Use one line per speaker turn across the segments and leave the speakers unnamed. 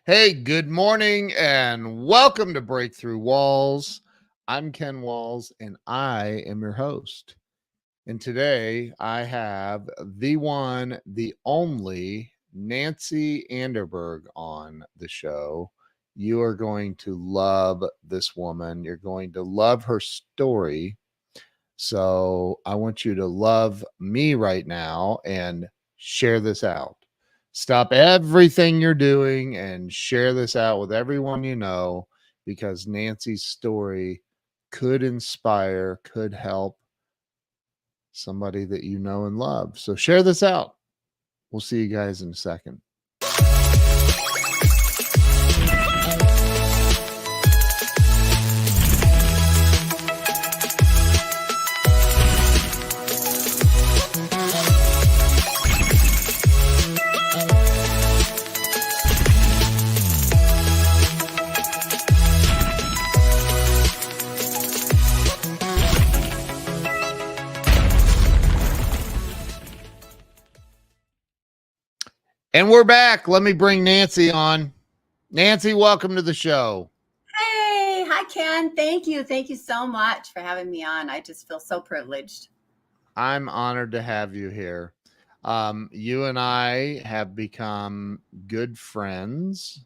Hey, good morning and welcome to Breakthrough Walls. I'm Ken Walls and I am your host. And today I have the one, the only Nancy Anderberg on the show. You are going to love this woman. You're going to love her story. So I want you to love me right now and share this out. Stop everything you're doing and share this out with everyone you know because Nancy's story could inspire, could help somebody that you know and love. So share this out. We'll see you guys in a second. And we're back. Let me bring Nancy on. Nancy, welcome to the show.
Hey, hi, Ken. Thank you. Thank you so much for having me on. I just feel so privileged.
I'm honored to have you here. You and I have become good friends.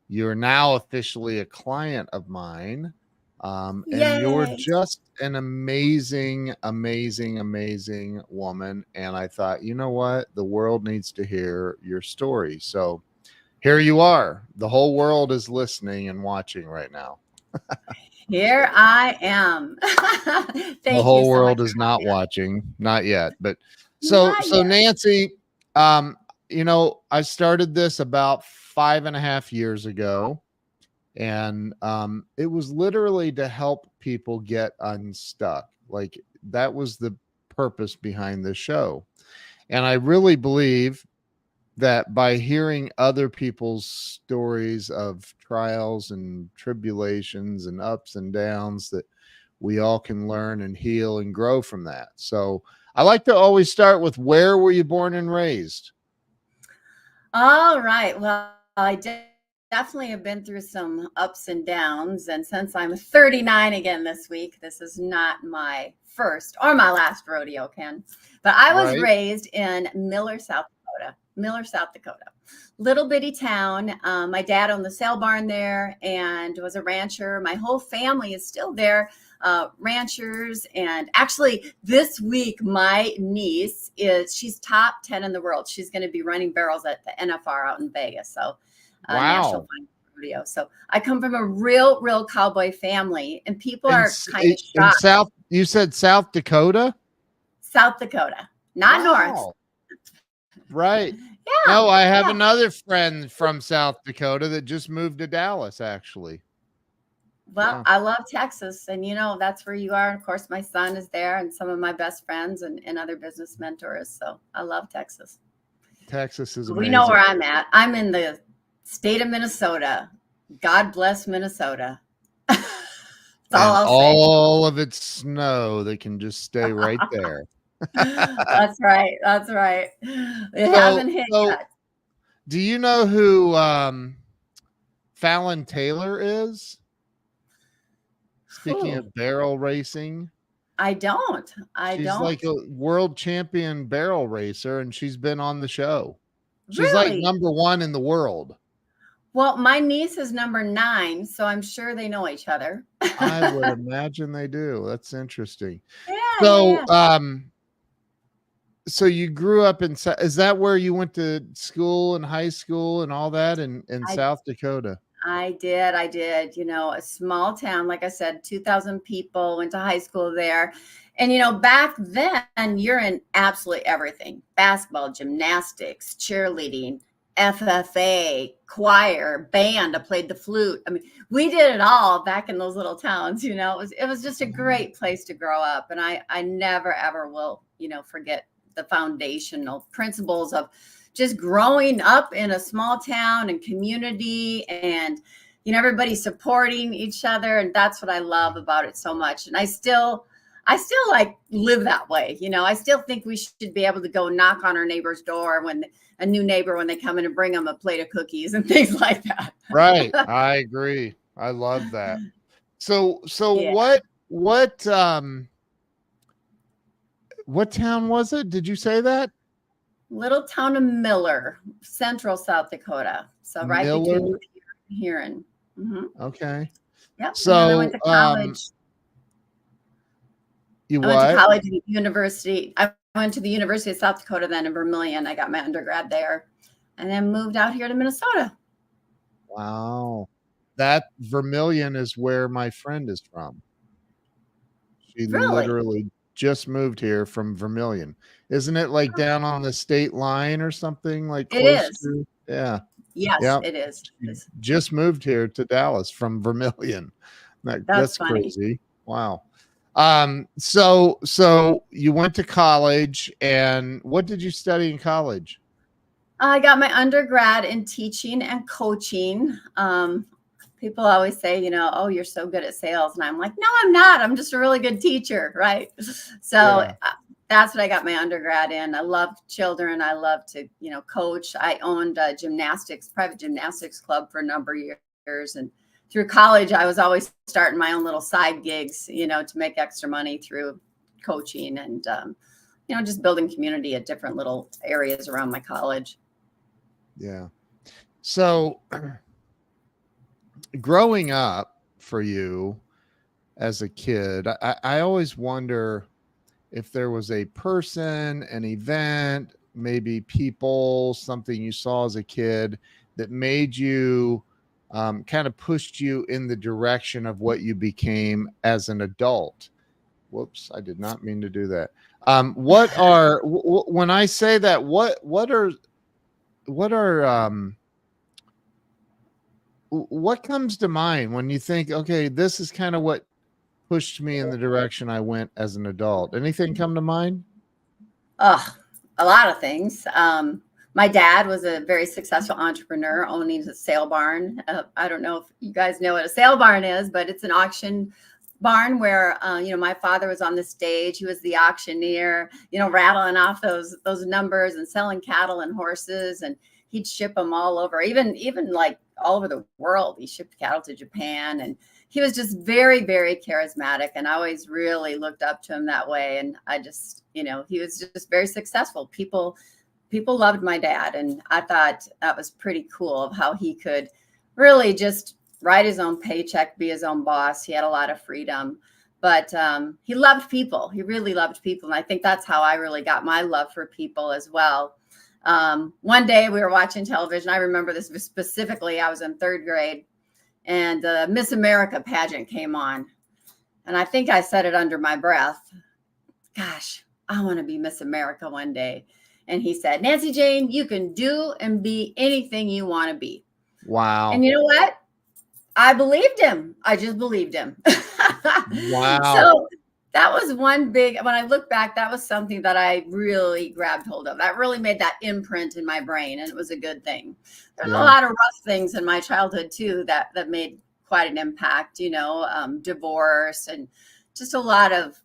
You're now officially a client of mine. And you're just an amazing, amazing, amazing woman. And I thought, you know what? The world needs to hear your story. So here you are. The whole world is listening and watching right now.
Here I am.
The whole world is not watching, not yet. But so Nancy, I started this about 5.5 years ago. And it was literally to help people get unstuck. Like that was the purpose behind the show. And I really believe that by hearing other people's stories of trials and tribulations and ups and downs, that we all can learn and heal and grow from that. So I like to always start with, where were you born and raised?
All right. Well, I definitely have been through some ups and downs. And since I'm 39 again this week, this is not my first or my last rodeo, Ken. But I was raised in Miller, South Dakota. Little bitty town. My dad owned the sale barn there and was a rancher. My whole family is still there, ranchers. And actually this week, my niece she's top 10 in the world. She's going to be running barrels at the NFR out in Vegas. So National Fine Rodeo. So I come from a real cowboy family, and people are kind of shocked.
You said South Dakota?
South Dakota, not North.
Right. Yeah. No, I have another friend from South Dakota that just moved to Dallas, actually.
Well, I love Texas, and that's where you are. And of course, my son is there, and some of my best friends and other business mentors. So I love Texas.
Texas is amazing.
We know where I'm at. I'm in the state of Minnesota. God bless Minnesota.
all of its snow that can just stay right there.
That's right. It hasn't hit yet.
Do you know who Fallon Taylor is? Speaking of barrel racing.
I don't.
She's like a world champion barrel racer, and she's been on the show. She's
really?
like #1 in the world.
Well, my niece is number 9, so I'm sure they know each other.
I would imagine they do. That's interesting.
Yeah.
So you grew up in, is that where you went to school and high school and all that in South Dakota?
I did. A small town, like I said, 2,000 people, went to high school there. And, back then you're in absolutely everything: basketball, gymnastics, cheerleading, FFA, choir, band. I played the flute. I mean, we did it all back in those little towns. It was just a great place to grow up. And I never, ever will, forget the foundational principles of just growing up in a small town and community, and, everybody supporting each other. And that's what I love about it so much. And I still I still like live that way. I still think we should be able to go knock on our neighbor's door when a new neighbor, when they come in and bring them a plate of cookies and things like that.
Right. I agree. I love that. So
Yeah.
what town was it? Did you say that?
Little town of Miller, central South Dakota. So right
Miller.
between here and
Okay.
yep. And then I went
So,
to college.
you
I went to
what?
college and university. I went to the University of South Dakota, then in Vermilion. I got my undergrad there, and then moved out here to Minnesota.
Wow. That Vermilion is where my friend is from. She
Really?
literally just moved here from Vermilion. Isn't it like down on the state line or something, like
It
close
is.
to? Yeah.
Yes,
Yeah.
it is.
She just moved here to Dallas from Vermilion.
That's
That's
funny.
crazy. Wow. So you went to college, and what did you study in college?
I got my undergrad in teaching and coaching. People always say, oh, you're so good at sales. And I'm like, no, I'm not. I'm just a really good teacher. Right. So
Yeah.
that's what I got my undergrad in. I loved children. I love to, coach. I owned a private gymnastics club for a number of years. And through college, I was always starting my own little side gigs, to make extra money through coaching and, just building community at different little areas around my college.
Yeah. So growing up for you as a kid, I always wonder if there was a person, an event, maybe people, something you saw as a kid that made you kind of pushed you in the direction of what you became as an adult. Whoops, I did not mean to do that. When I say that, what comes to mind when you think, okay, this is kind of what pushed me in the direction I went as an adult? Anything come to mind?
Oh, a lot of things. My dad was a very successful entrepreneur owning a sale barn. I don't know if you guys know what a sale barn is, but it's an auction barn where, my father was on the stage. He was the auctioneer, rattling off those numbers and selling cattle and horses. And he'd ship them all over, even like all over the world. He shipped cattle to Japan, and he was just very, very charismatic. And I always really looked up to him that way. And I just, he was just very successful. People loved my dad. And I thought that was pretty cool of how he could really just write his own paycheck, be his own boss. He had a lot of freedom, but he loved people. He really loved people. And I think that's how I really got my love for people as well. One day we were watching television. I remember this specifically. I was in third grade, and the Miss America pageant came on. And I think I said it under my breath, gosh, I want to be Miss America one day. And he said, Nancy Jane, you can do and be anything you want to be.
Wow.
And you know what? I believed him. I just believed him.
Wow.
So that was one big, when I look back, that was something that I really grabbed hold of. That really made that imprint in my brain, and it was a good thing. There's a lot of rough things in my childhood too that made quite an impact, divorce and just a lot of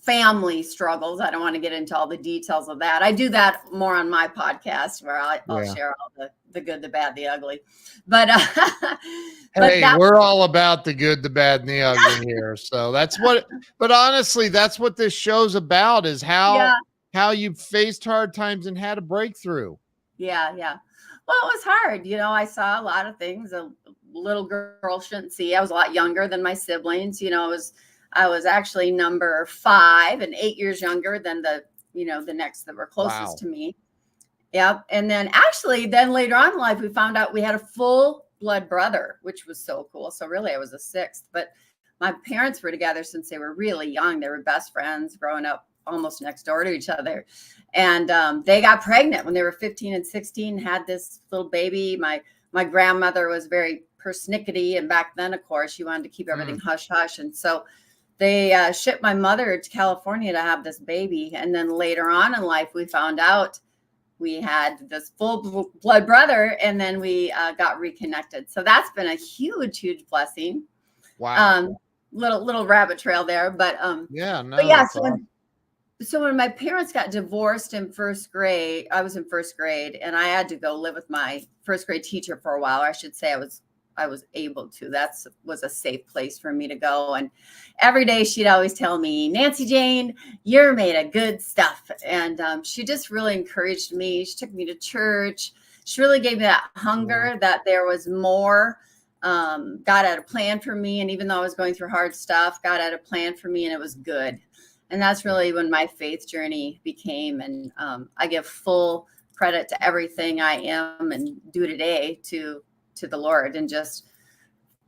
family struggles. I don't want to get into all the details of that. I do that more on my podcast where I'll share all the good, the bad, the ugly. But
hey, we're all about the good, the bad, and the ugly here. So that's what. But honestly, that's what this show's about: is how you faced hard times and had a breakthrough.
Yeah. Well, it was hard. I saw a lot of things a little girl shouldn't see. I was a lot younger than my siblings. I was actually number 5 and 8 years younger than the next that were closest to me. Yep. And then then later on in life, we found out we had a full blood brother, which was so cool. So really I was a 6th, but my parents were together since they were really young. They were best friends growing up almost next door to each other. And they got pregnant when they were 15 and 16, had this little baby. My grandmother was very persnickety. And back then, of course, she wanted to keep everything hush hush. And so they shipped my mother to California to have this baby. And then later on in life, we found out we had this full blood brother, and then we got reconnected. So that's been a huge, huge blessing.
Wow.
little rabbit trail there, but
Yeah,
but
no,
yeah,
that's awesome.
so when my parents got divorced in first grade, I was in first grade, and I had to go live with my first grade teacher for a while. Or I should say I was able to. That was a safe place for me to go. And every day she'd always tell me, Nancy Jane, you're made of good stuff. And she just really encouraged me. She took me to church. She really gave me that hunger that there was more. God had a plan for me. And even though I was going through hard stuff, God had a plan for me, and it was good. And that's really when my faith journey became. And I give full credit to everything I am and do today to the Lord, and just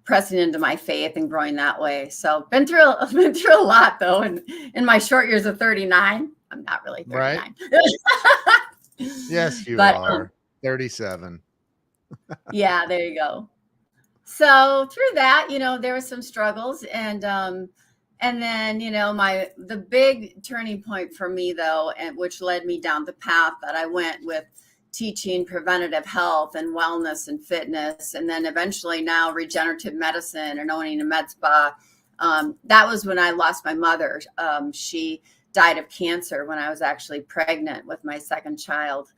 pressing into my faith and growing that way. So been through a lot, though. And in my short years of 39, I'm not really 39.
Right? Yes, you
But
are. 37.
yeah, there you go. So through that, there were some struggles, and then, the big turning point for me, though, and which led me down the path that I went with teaching preventative health and wellness and fitness, and then eventually now regenerative medicine and owning a med spa. That was when I lost my mother. She died of cancer when I was actually pregnant with my second child.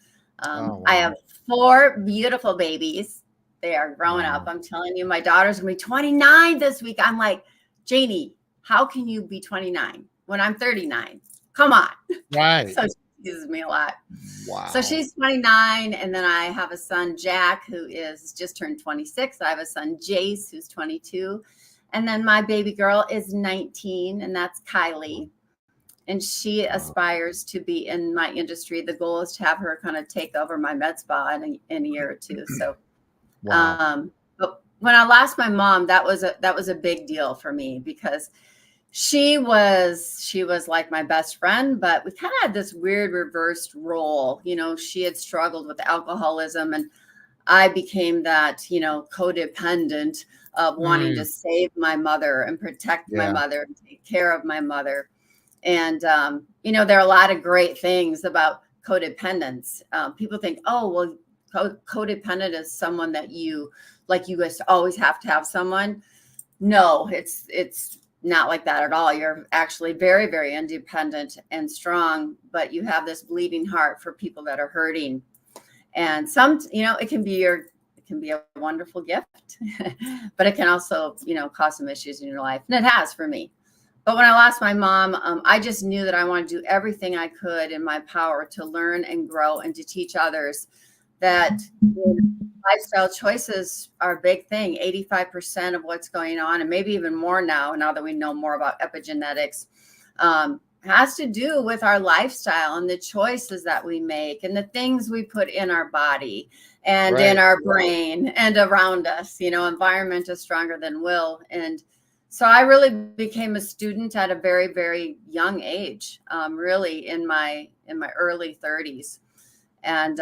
Wow.
I have 4 beautiful babies. They are growing up.
Wow.
I'm telling you, my daughter's gonna be 29 this week. I'm like, Janie, how can you be 29 when I'm 39? Come on.
Right.
So she teases me a lot.
Wow.
So she's 29. And then I have a son, Jack, who is just turned 26. I have a son, Jace, who's 22. And then my baby girl is 19, and that's Kylie. And she aspires to be in my industry. The goal is to have her kind of take over my med spa in a year or two. So,
wow.
But when I lost my mom, that was a big deal for me, because she was like my best friend, but we kind of had this weird reversed role. She had struggled with alcoholism, and I became that, codependent of wanting to save my mother and protect my mother and take care of my mother. And, there are a lot of great things about codependence. People think, oh, well, codependent is someone that you guys always have to have someone. No, it's not like that at all. You're actually very, very independent and strong, but you have this bleeding heart for people that are hurting. And it can be a wonderful gift, but it can also, cause some issues in your life. And it has for me. But when I lost my mom, I just knew that I wanted to do everything I could in my power to learn and grow and to teach others that lifestyle choices are a big thing. 85% of what's going on, and maybe even more now that we know more about epigenetics, has to do with our lifestyle and the choices that we make and the things we put in our body and in our brain and around us. Environment is stronger than will. And so I really became a student at a very, very young age, really in my early 30s. And,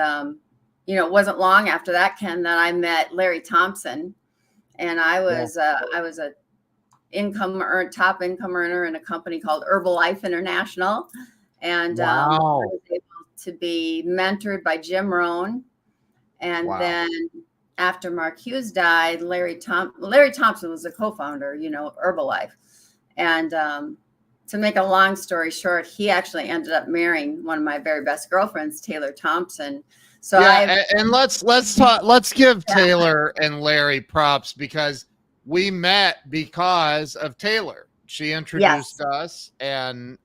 it wasn't long after that, Ken, that I met Larry Thompson. And I was a top income earner in a company called Herbalife International. And I was able to be mentored by Jim Rohn. And then after Mark Hughes died, Larry Thompson was a co-founder, Herbalife. And to make a long story short, he actually ended up marrying one of my very best girlfriends, Taylor Thompson. So
and let's talk. Let's give Taylor and Larry props, because we met because of Taylor. She introduced us, and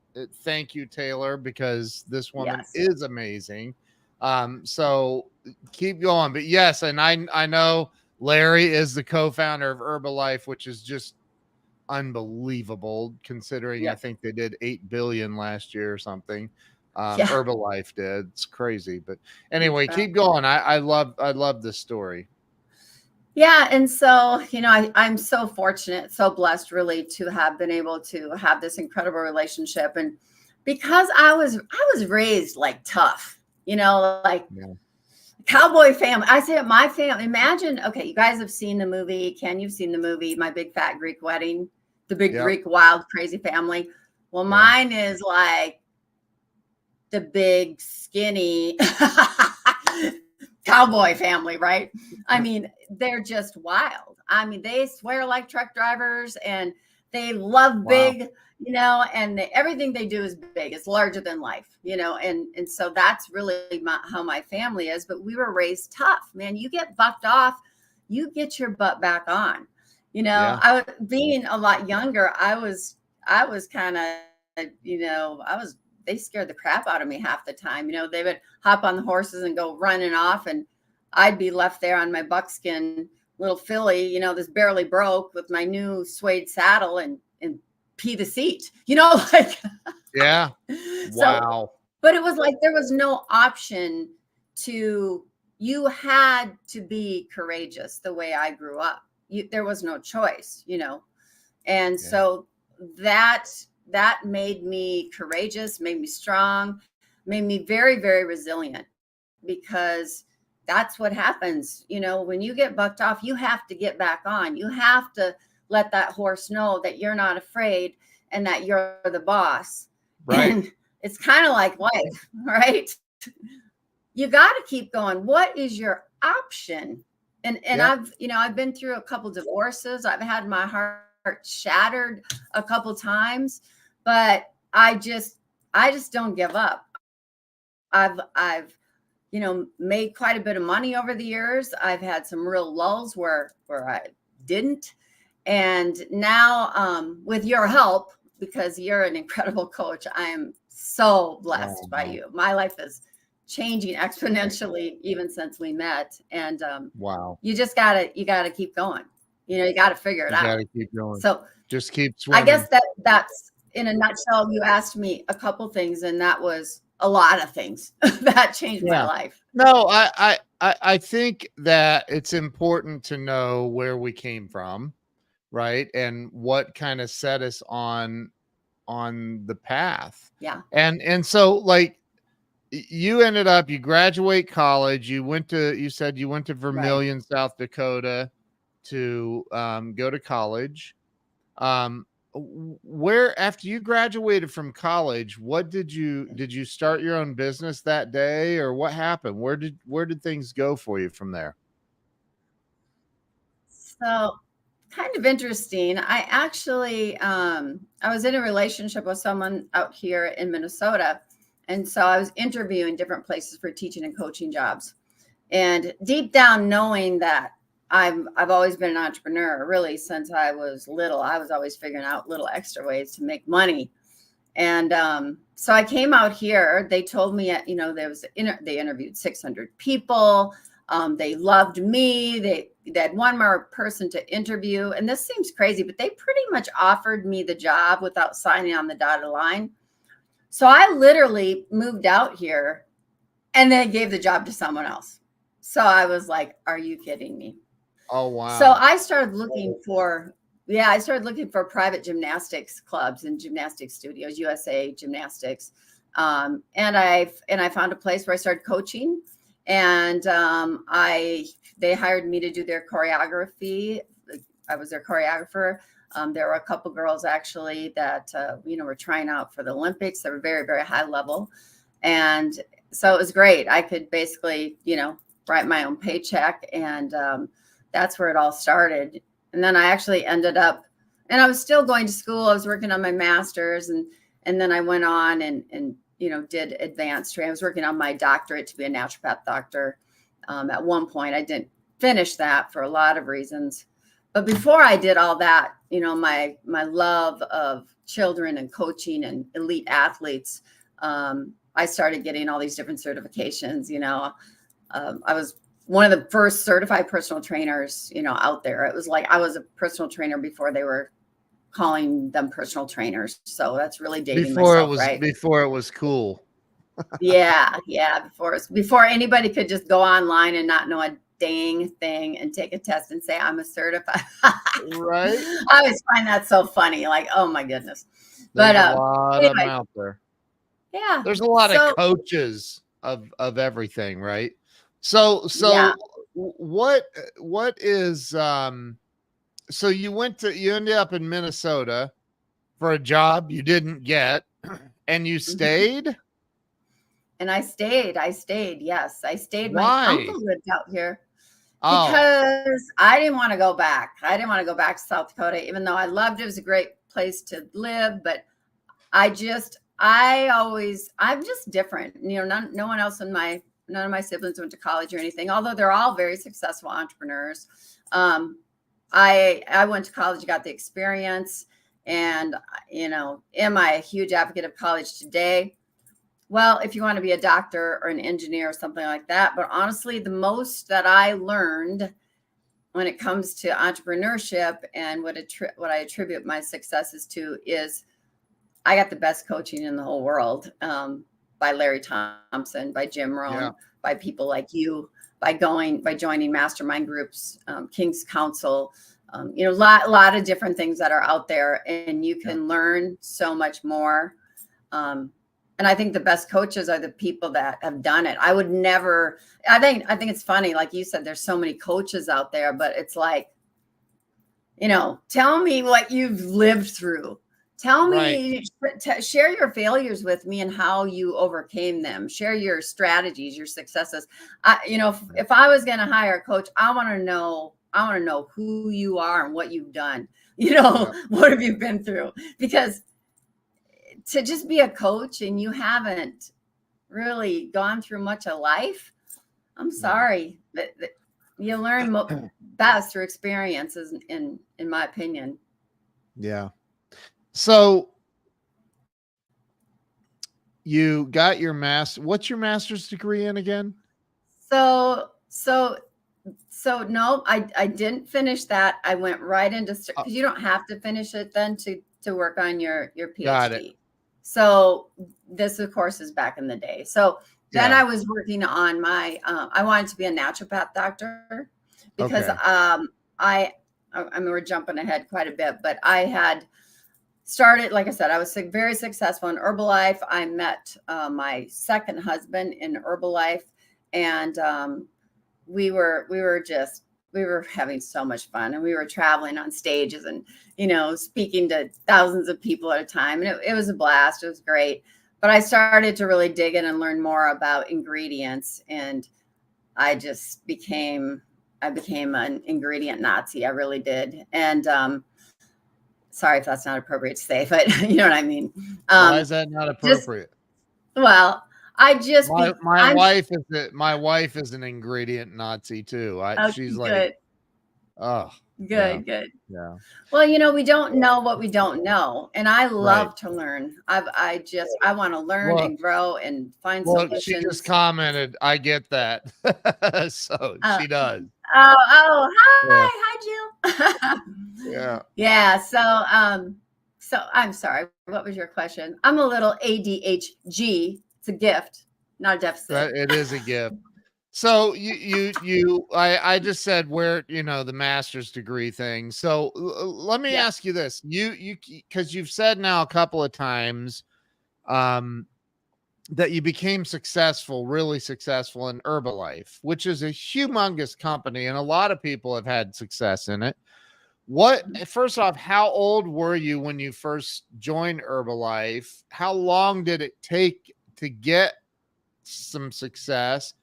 thank you, Taylor, because this woman is amazing. So keep going. But yes, and I know Larry is the co-founder of Herbalife, which is just unbelievable considering I think they did 8 billion last year or something. Herbalife did. It's crazy. But anyway, keep going. I love this story.
Yeah. And so, I'm so fortunate, so blessed really to have been able to have this incredible relationship. And because I was raised like tough, cowboy family. I say my family, imagine, okay, you guys have seen the movie. Ken, you've seen the movie, My Big Fat Greek Wedding, the big Greek, wild, crazy family. Well, mine is like the big, skinny cowboy family, right? I mean, they're just wild. I mean, they swear like truck drivers, and They love
Wow.
big, and everything they do is big. It's larger than life, and so that's really how my family is. But we were raised tough, man. You get bucked off, you get your butt back on.
Yeah.
I was being a lot younger. I was kind of, they scared the crap out of me half the time. They would hop on the horses and go running off, and I'd be left there on my buckskin little filly, this barely broke with my new suede saddle and pee the seat, like,
Yeah.
so,
Wow.
but it was like, there was no option you had to be courageous the way I grew up. There was no choice, and
Yeah.
so that made me courageous, made me strong, made me very, very resilient, because that's what happens. When you get bucked off, you have to get back on. You have to let that horse know that you're not afraid and that you're the boss.
Right.
And it's kind of like life, right? You got to keep going. What is your option? And
Yep.
I've been through a couple divorces. I've had my heart shattered a couple times, but I just don't give up. I've made quite a bit of money over the years. I've had some real lulls where I didn't. And now, with your help, because you're an incredible coach, I am so blessed by
Wow.
you. My life is changing exponentially even since we met. And
Wow.
you gotta keep going. You got to figure it
You got
out.
to keep going.
So
Just keep
I guess
swimming.
that's in a nutshell. You asked me a couple things, and that was a lot of things that changed my
Yeah.
life.
No, I think that it's important to know where we came from, right? And what kind of set us on the path.
Yeah.
And so like you graduate college, you said you went to
Right.
Vermilion, South Dakota to go to college. Where after you graduated from college, what did you start your own business that day, or what happened? Where did things go for you from there?
So, kind of interesting. I actually, I was in a relationship with someone out here in Minnesota. And so I was interviewing different places for teaching and coaching jobs. And deep down, knowing that I've always been an entrepreneur, really, since I was little. I was always figuring out little extra ways to make money. And so I came out here. They told me, there was they interviewed 600 people. They loved me. They had one more person to interview. And this seems crazy, but they pretty much offered me the job without signing on the dotted line. So I literally moved out here, and they gave the job to someone else. So I was like, are you kidding me?
Oh
So
wow.
I started looking for, private gymnastics clubs and gymnastics studios, USA Gymnastics. And I found a place where I started coaching, and they hired me to do their choreography. I was their choreographer. There were a couple girls actually that were trying out for the Olympics. They were very, very high level, and so it was great. I could basically write my own paycheck, and that's where it all started. And then I actually ended up, and I was still going to school. I was working on my master's, and then I went on and did advanced training. I was working on my doctorate to be a naturopath doctor. At one point, I didn't finish that for a lot of reasons. But before I did all that, my love of children and coaching and elite athletes, I started getting all these different certifications. I was one of the first certified personal trainers, out there. It was like I was a personal trainer before they were calling them personal trainers. So that's really dating myself, right?
Before it was cool.
Yeah. Before anybody could just go online and not know a dang thing and take a test and say I'm a certified.
Right?
I always find that so funny. Like, oh my goodness.
There's
But
a lot of them
anyway,
out there.
yeah.
There's a lot of
So
coaches of everything, right? So
yeah.
what is so you ended up in Minnesota for a job you didn't get, and you
Mhm.
stayed?
And I stayed. Yes, I stayed. My
Why?
uncle lived out here
Oh,
because I didn't want to go back. I didn't want to go back to South Dakota, even though I loved it. It was a great place to live, but I'm just different. You know, no one else none of my siblings went to college or anything, although they're all very successful entrepreneurs. I went to college, got the experience, and, you know, am I a huge advocate of college today? Well, if you want to be a doctor or an engineer or something like that. But honestly, the most that I learned when it comes to entrepreneurship and what I attribute my successes to is I got the best coaching in the whole world, by Larry Thompson, by Jim Rohn, by people like you, by joining mastermind groups, King's Council, you know, a lot of different things that are out there, and you can learn so much more. And I think the best coaches are the people that have done it. I think it's funny, like you said, there's so many coaches out there, but it's like, you know, tell me what you've lived through. Tell me, share your failures with me and how you overcame them. Share your strategies, your successes. You know, if I was going to hire a coach, I want to know who you are and what you've done. You know, what have you been through? Because to just be a coach and you haven't really gone through much of life, I'm sorry, that you learn best through experiences, in my opinion.
Yeah. So you got your what's your master's degree in again?
So no, I didn't finish that. I went right into, because you don't have to finish it then to work on your PhD.
Got it.
So this, of course, is back in the day. So then I was working on my, I wanted to be a naturopath doctor because I mean, we're jumping ahead quite a bit, but I had started, like I said, I was very successful in Herbalife. I met my second husband in Herbalife, and we were having so much fun, and we were traveling on stages and, you know, speaking to thousands of people at a time. And it was a blast. It was great. But I started to really dig in and learn more about ingredients. And I just became an ingredient Nazi. I really did. And sorry if that's not appropriate to say, but you know what I mean.
Why is that not appropriate?
Well,
my wife is an ingredient Nazi too. She's like,
good.
Oh,
good.
Yeah.
Well, you know, we don't know what we don't know, and I love to learn. I want to learn and grow and find solutions.
She just commented, I get that. So she does.
Hi, Jill.
Yeah.
So I'm sorry. What was your question? I'm a little ADHD. It's a gift, not a deficit.
It is a gift. So I just said where, you know, the master's degree thing. So let me ask you this. Because you've said now a couple of times that you became really successful in Herbalife, which is a humongous company, and a lot of people have had success in it. First off, how old were you when you first joined Herbalife? How long did it take to get some success?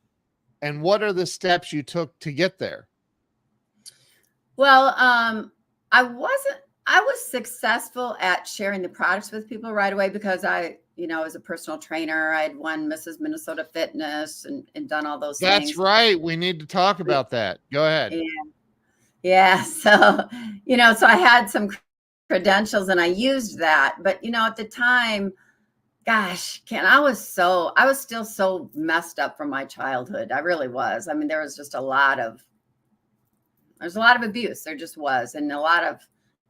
And what are the steps you took to get there?
Well, I was successful at sharing the products with people right away because I was a personal trainer. I had won Mrs. Minnesota Fitness and done all those things.
That's right. We need to talk about that. Go ahead.
Yeah. So, so I had some credentials and I used that, but at the time, gosh, Ken, I was still so messed up from my childhood. I really was. I mean, there was just a lot of abuse. There just was. And a lot of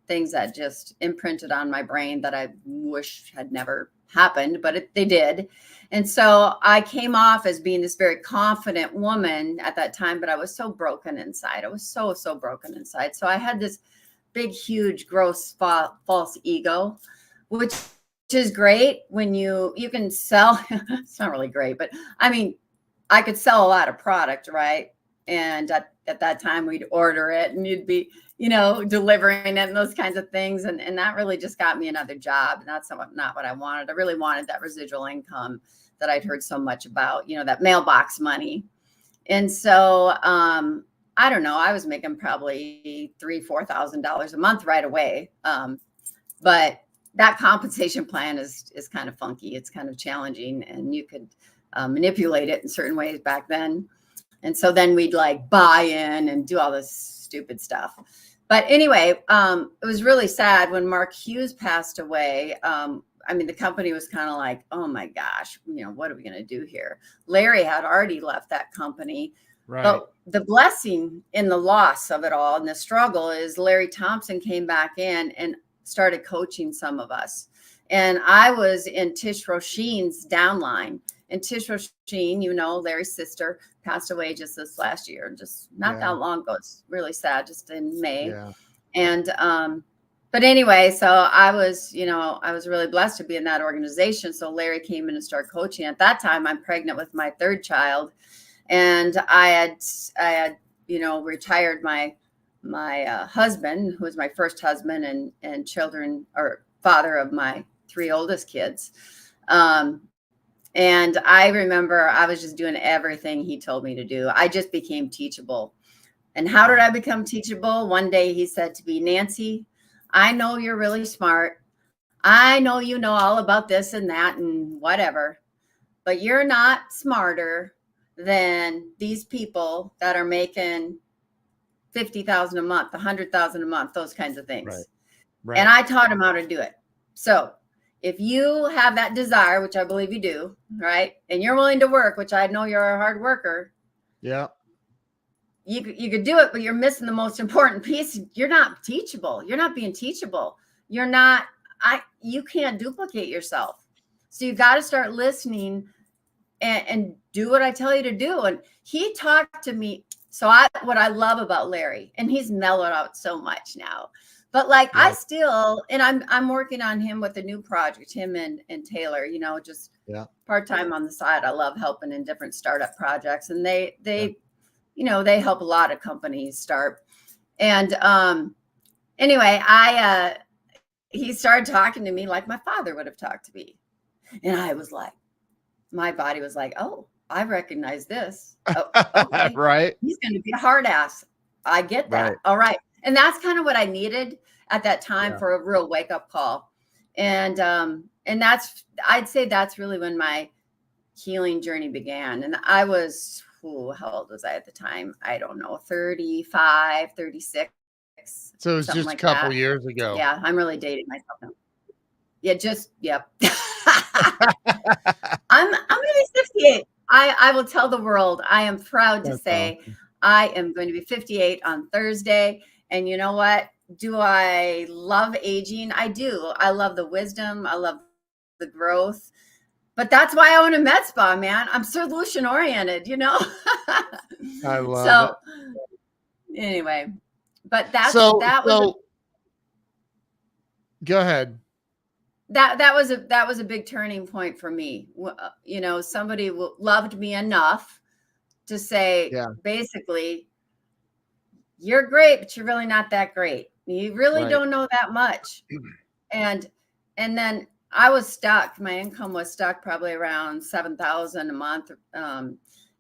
things that just imprinted on my brain that I wish had never happened, but they did. And so I came off as being this very confident woman at that time, but I was so broken inside. I was so broken inside. So I had this big, huge, gross, false ego, which is great when you can sell. It's not really great, but I mean, I could sell a lot of product, right? And at that time we'd order it and you'd be, delivering it and those kinds of things. And that really just got me another job. And that's not what I wanted. I really wanted that residual income that I'd heard so much about, that mailbox money. And so, I don't know, I was making probably $3,000-$4,000 a month right away. But that compensation plan is kind of funky. It's kind of challenging, and you could manipulate it in certain ways back then. And so then we'd like buy in and do all this stupid stuff. But anyway, it was really sad when Mark Hughes passed away. I mean, the company was kind of like, oh my gosh, what are we going to do here? Larry had already left that company.
Right.
But the blessing in the loss of it all and the struggle is Larry Thompson came back in and started coaching some of us. And I was in Tish Roisin's downline. And Tish Roisin, Larry's sister, passed away just this last year, just not that long ago. It's really sad, just in May.
Yeah.
And but anyway, so I was really blessed to be in that organization. So Larry came in and started coaching. At that time, I'm pregnant with my third child, and I had retired my husband, who was my first husband, and children, or father of my 3 oldest kids. And I remember I was just doing everything he told me to do. I just became teachable. And how did I become teachable? One day he said to me, Nancy, I know you're really smart. I know you know all about this and that and whatever, but you're not smarter than these people that are making $50,000 a month, $100,000 a month, those kinds of things. Right. And I taught him how to do it. So if you have that desire, which I believe you do, right, and you're willing to work, which I know you're a hard worker.
Yeah.
You could do it, but you're missing the most important piece. You're not teachable. You're not being teachable. You can't duplicate yourself. So you got to start listening and do what I tell you to do. And he talked to me. So what I love about Larry, and he's mellowed out so much now, but I still, and I'm working on him with a new project, him and Taylor, just part-time on the side. I love helping in different startup projects, and they they help a lot of companies start. And anyway, he started talking to me like my father would have talked to me. And I was like, my body was like, oh, I recognize this. Oh, okay.
Right.
He's going to be a hard ass. I get that. Right. All right. And that's kind of what I needed at that time for a real wake up call. And I'd say that's really when my healing journey began. And I was, how old was I at the time? I don't know, 35, 36.
So it was just a couple years ago.
Yeah, I'm really dating myself now. Yeah, yep. I'm going to be 58. I will tell the world, I am proud to say I am going to be 58 on Thursday. And you know what? Do I love aging? I do. I love the wisdom. I love the growth. But that's why I own a med spa, man. I'm solution oriented,
I love it.
Anyway, but
go ahead.
That was a big turning point for me. Somebody loved me enough to say, basically, you're great, but you're really not that great. You really don't know that much. And then I was stuck. My income was stuck probably around $7,000 a month.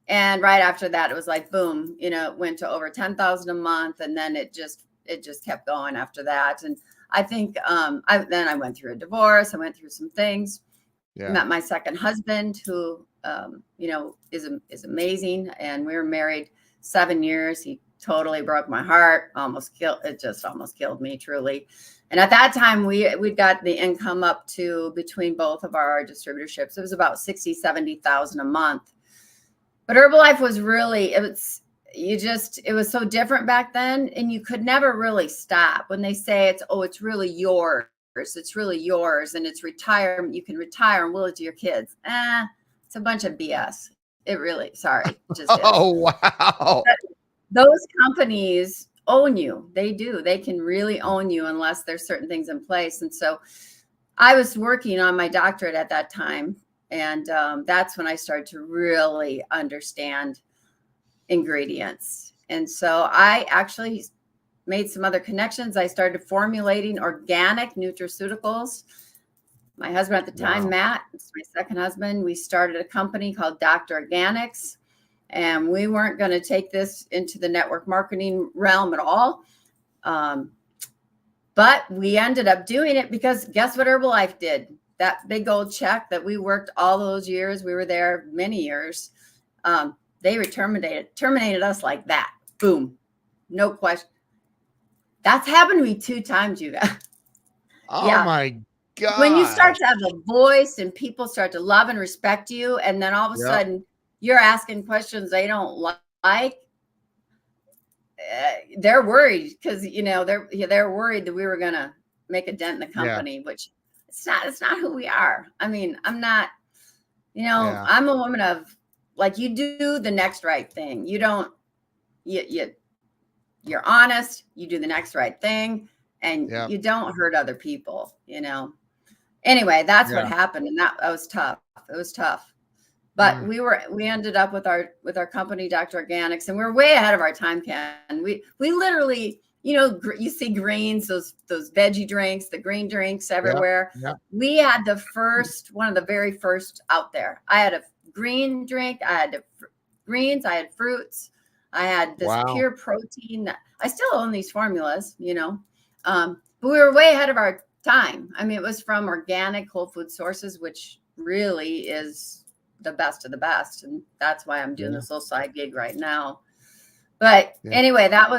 And right after that, it was like, boom, it went to over $10,000 a month. And then it just kept going after that. And I think then I went through a divorce. I went through some things. Met my second husband, who is amazing, and we were married 7 years. He totally broke my heart. Almost killed me, truly. And at that time, we got the income up to, between both of our distributorships, it was about $60,000-$70,000 a month. But Herbalife was really, it was so different back then, and you could never really stop. When they say it's really yours, it's really yours, and it's retirement, you can retire and will it to your kids. It's a bunch of BS. It really, sorry. Just
oh, wow.
Those companies own you. They do. They can really own you unless there's certain things in place. And so I was working on my doctorate at that time. And that's when I started to really understand ingredients. And so I actually made some other connections. I started formulating organic nutraceuticals. My husband at the time, Matt, it's my second husband, we started a company called Dr. Organics. And we weren't going to take this into the network marketing realm at all. But But we ended up doing it because guess what Herbalife did? That big old check that we worked all those years, we were there many years. They terminated us like that. Boom. No question. That's happened to me 2 times, you guys.
Oh
Yeah.
my God.
When you start to have a voice and people start to love and respect you, and then all of a sudden you're asking questions they don't like, they're worried because they're worried that we were gonna make a dent in the company, which it's not who we are. I mean, I'm not, I'm a woman of, like, you do the next right thing. You don't, you're honest, you do the next right thing, and you don't hurt other people, Anyway, that's what happened. And that was tough. It was tough. But we ended up with our company, Dr. Organics, and we're way ahead of our time, Ken. We literally, you see greens, those veggie drinks, the green drinks everywhere. We had one of the very first out there. I had a green drink, I had greens, I had fruits, I had this pure protein. I still own these formulas, but we were way ahead of our time. I mean, it was from organic whole food sources, which really is the best of the best. And that's why I'm doing this little side gig right now. But anyway, it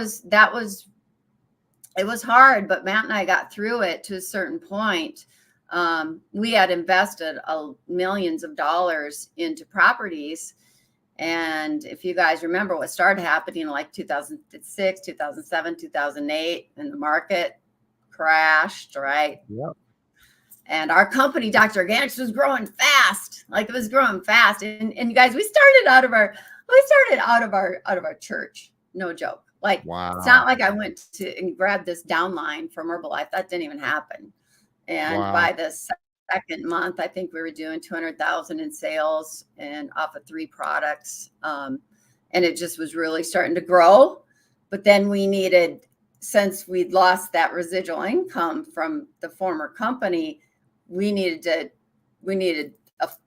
was hard, but Matt and I got through it to a certain point. We had invested millions of dollars into properties. And if you guys remember what started happening in like 2006, 2007, 2008, and the market crashed, right?
Yep.
And our company, Dr. Organics, was growing fast. Like, it was growing fast. And you guys, we started out of our church. No joke. Like, it's not like I went to and grabbed this downline from Herbalife. That didn't even happen. And by the second month, I think we were doing 200,000 in sales and off of 3 products. And it just was really starting to grow. But then we needed, since we'd lost that residual income from the former company, we needed an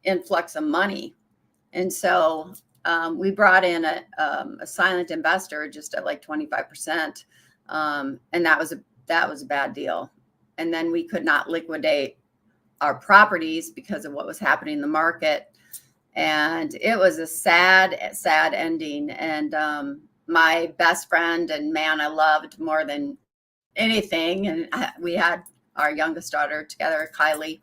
influx of money. And so we brought in a silent investor just at like 25%. And that was a bad deal. And then we could not liquidate our properties because of what was happening in the market. And it was a sad, sad ending. And my best friend and man I loved more than anything, and we had our youngest daughter together, Kylie.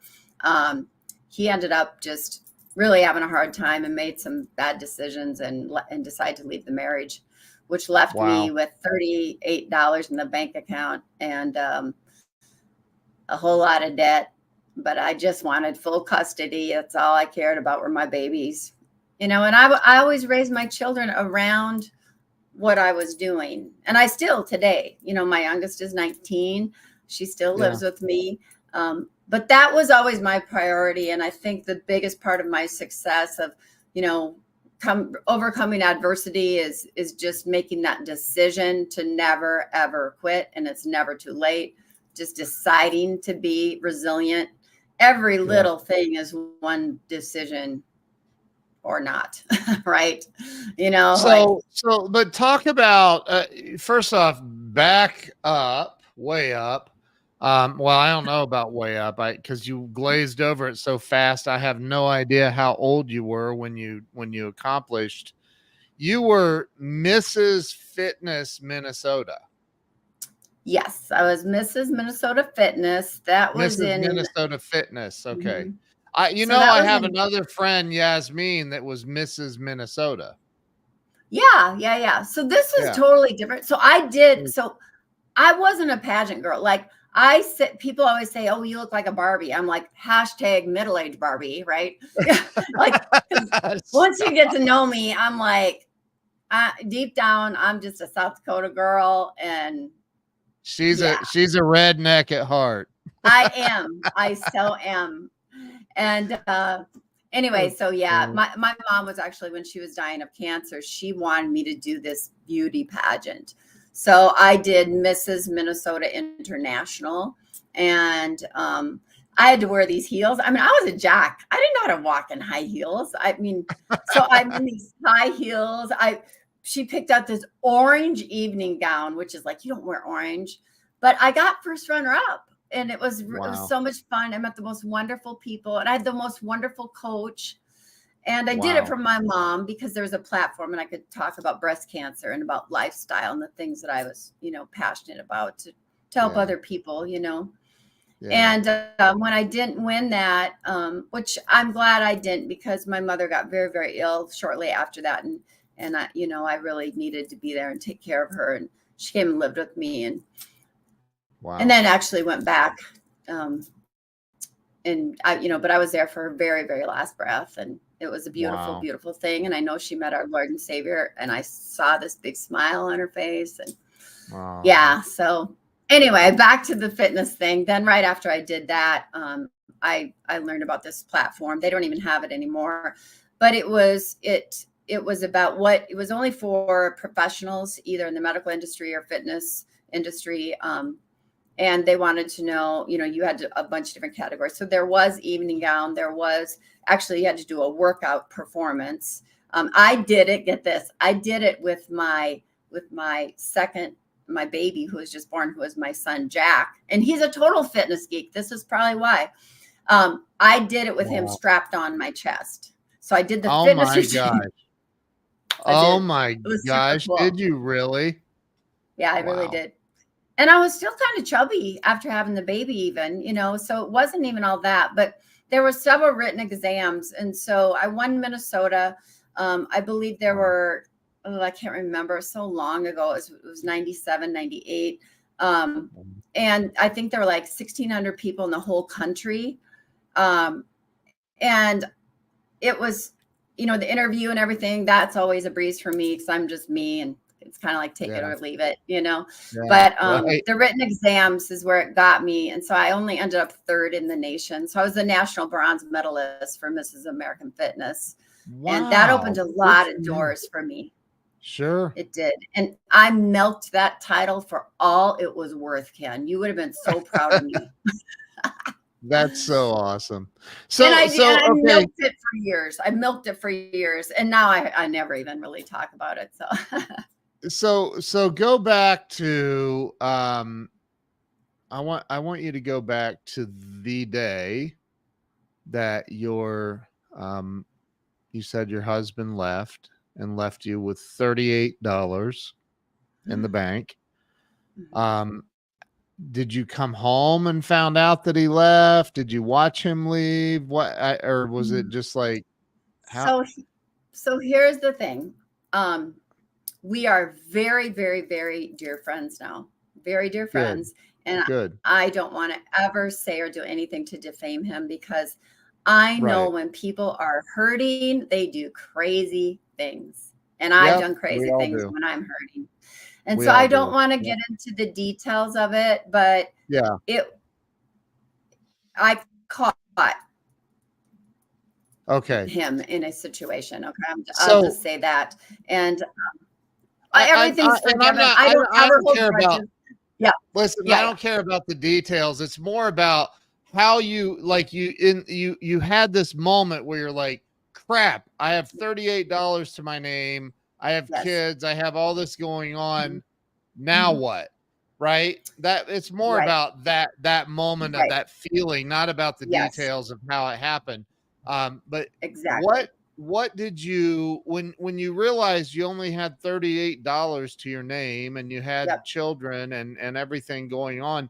He ended up just really having a hard time and made some bad decisions and decided to leave the marriage, which left me with $38 in the bank account and a whole lot of debt. But I just wanted full custody. That's all I cared about were my babies, and I always raised my children around what I was doing. And I still today, my youngest is 19. She still lives with me. But that was always my priority. And I think the biggest part of my success of, overcoming adversity is just making that decision to never, ever quit. And it's never too late. Just deciding to be resilient. Every little thing is one decision or not, right?
But talk about, first off, back up, way up. Well, I don't know about way up, because you glazed over it so fast. I have no idea how old you were when you accomplished. You were Mrs. Fitness Minnesota.
Yes, I was Mrs. Minnesota Fitness. That was
Mrs. Minnesota Fitness. Okay.
Mm-hmm.
I have another friend, Yasmin, that was Mrs. Minnesota.
Yeah. So this is totally different. So I wasn't a pageant girl. Like, people always say, "Oh, you look like a Barbie." I'm like, #middle-aged Barbie, right? Like, once you get to know me, I'm like, deep down, I'm just a South Dakota girl, and
she's a redneck at heart.
I am. I so am. And anyway, so my mom was actually, when she was dying of cancer, she wanted me to do this beauty pageant. So I did Mrs. Minnesota International, and I had to wear these heels. I mean, I was a jock. I didn't know how to walk in high heels. I mean, so I'm in these high heels. She picked out this orange evening gown, which is like, you don't wear orange. but I got first runner up, and it was
Wow.
so much fun. I met the most wonderful people, and I had the most wonderful coach. And I did it
Wow.
for my mom because there was a platform and I could talk about breast cancer and about lifestyle and the things that I was, passionate about to help
Yeah.
other people,
Yeah.
And when I didn't win that, which I'm glad I didn't, because my mother got very, very ill shortly after that. And I, I really needed to be there and take care of her. And she came and lived with me, and
Wow.
then actually went back. And but I was there for her very, very last breath, and it was a beautiful,
Wow.
beautiful thing. And I know she met our Lord and Savior, and I saw this big smile on her face, and
Wow.
yeah. So anyway, back to the fitness thing. Then right after I did that, I learned about this platform. They don't even have it anymore, but it was about it was only for professionals, either in the medical industry or fitness industry. And they wanted to know, you had a bunch of different categories. So there was evening gown. There was actually, you had to do a workout performance. I did it. Get this. I did it with my baby who was just born, who was my son, Jack. And he's a total fitness geek. This is probably why. I did it with him strapped on my chest. So I did the
Oh
fitness
my
routine.
gosh. Oh my
It was super
gosh.
cool.
Did you really?
Yeah, I really did. And I was still kind of chubby after having the baby even, so it wasn't even all that, but there were several written exams. And so I won Minnesota. I believe there were, I can't remember, so long ago. It was 97, 98. And I think there were like 1,600 people in the whole country. And it was, the interview and everything, that's always a breeze for me because I'm just me, and it's kind of like take it or leave it,
Yeah,
but
right.
the written exams is where it got me. And so I only ended up third in the nation. So I was the national bronze medalist for Mrs. American Fitness.
Wow.
And that opened a lot
Good
of
for you.
doors for me.
Sure.
It did. And I milked that title for all it was worth, Ken. You would have been so proud of me.
That's so awesome.
And I
okay.
milked it for years. I milked it for years. And now I never even really talk about it.
So go back to I want you to go back to the day that you said your husband left you with $38 in the bank. Did you come home and found out that he left? Did you watch him leave? Or was it just like how?
So here's the thing. We are very, very, very dear friends now. Very dear friends. And
Good.
I don't want to ever say or do anything to defame him, because I know when people are hurting, they do crazy things. And I've done crazy things when I'm hurting. And so I don't want to get into the details of it, but I caught him in a situation. Okay. I'll just say that. And everything's forgiven. I don't ever hold grudges. Yeah.
Listen, I don't care about the details. It's more about how you you had this moment where you're like, crap, I have $38 to my name. I have kids. I have all this going on. Now what? Right? That it's more about that moment of that feeling, not about the details of how it happened. But
exactly.
What did you when you realized you only had $38 to your name and you had children and everything going on?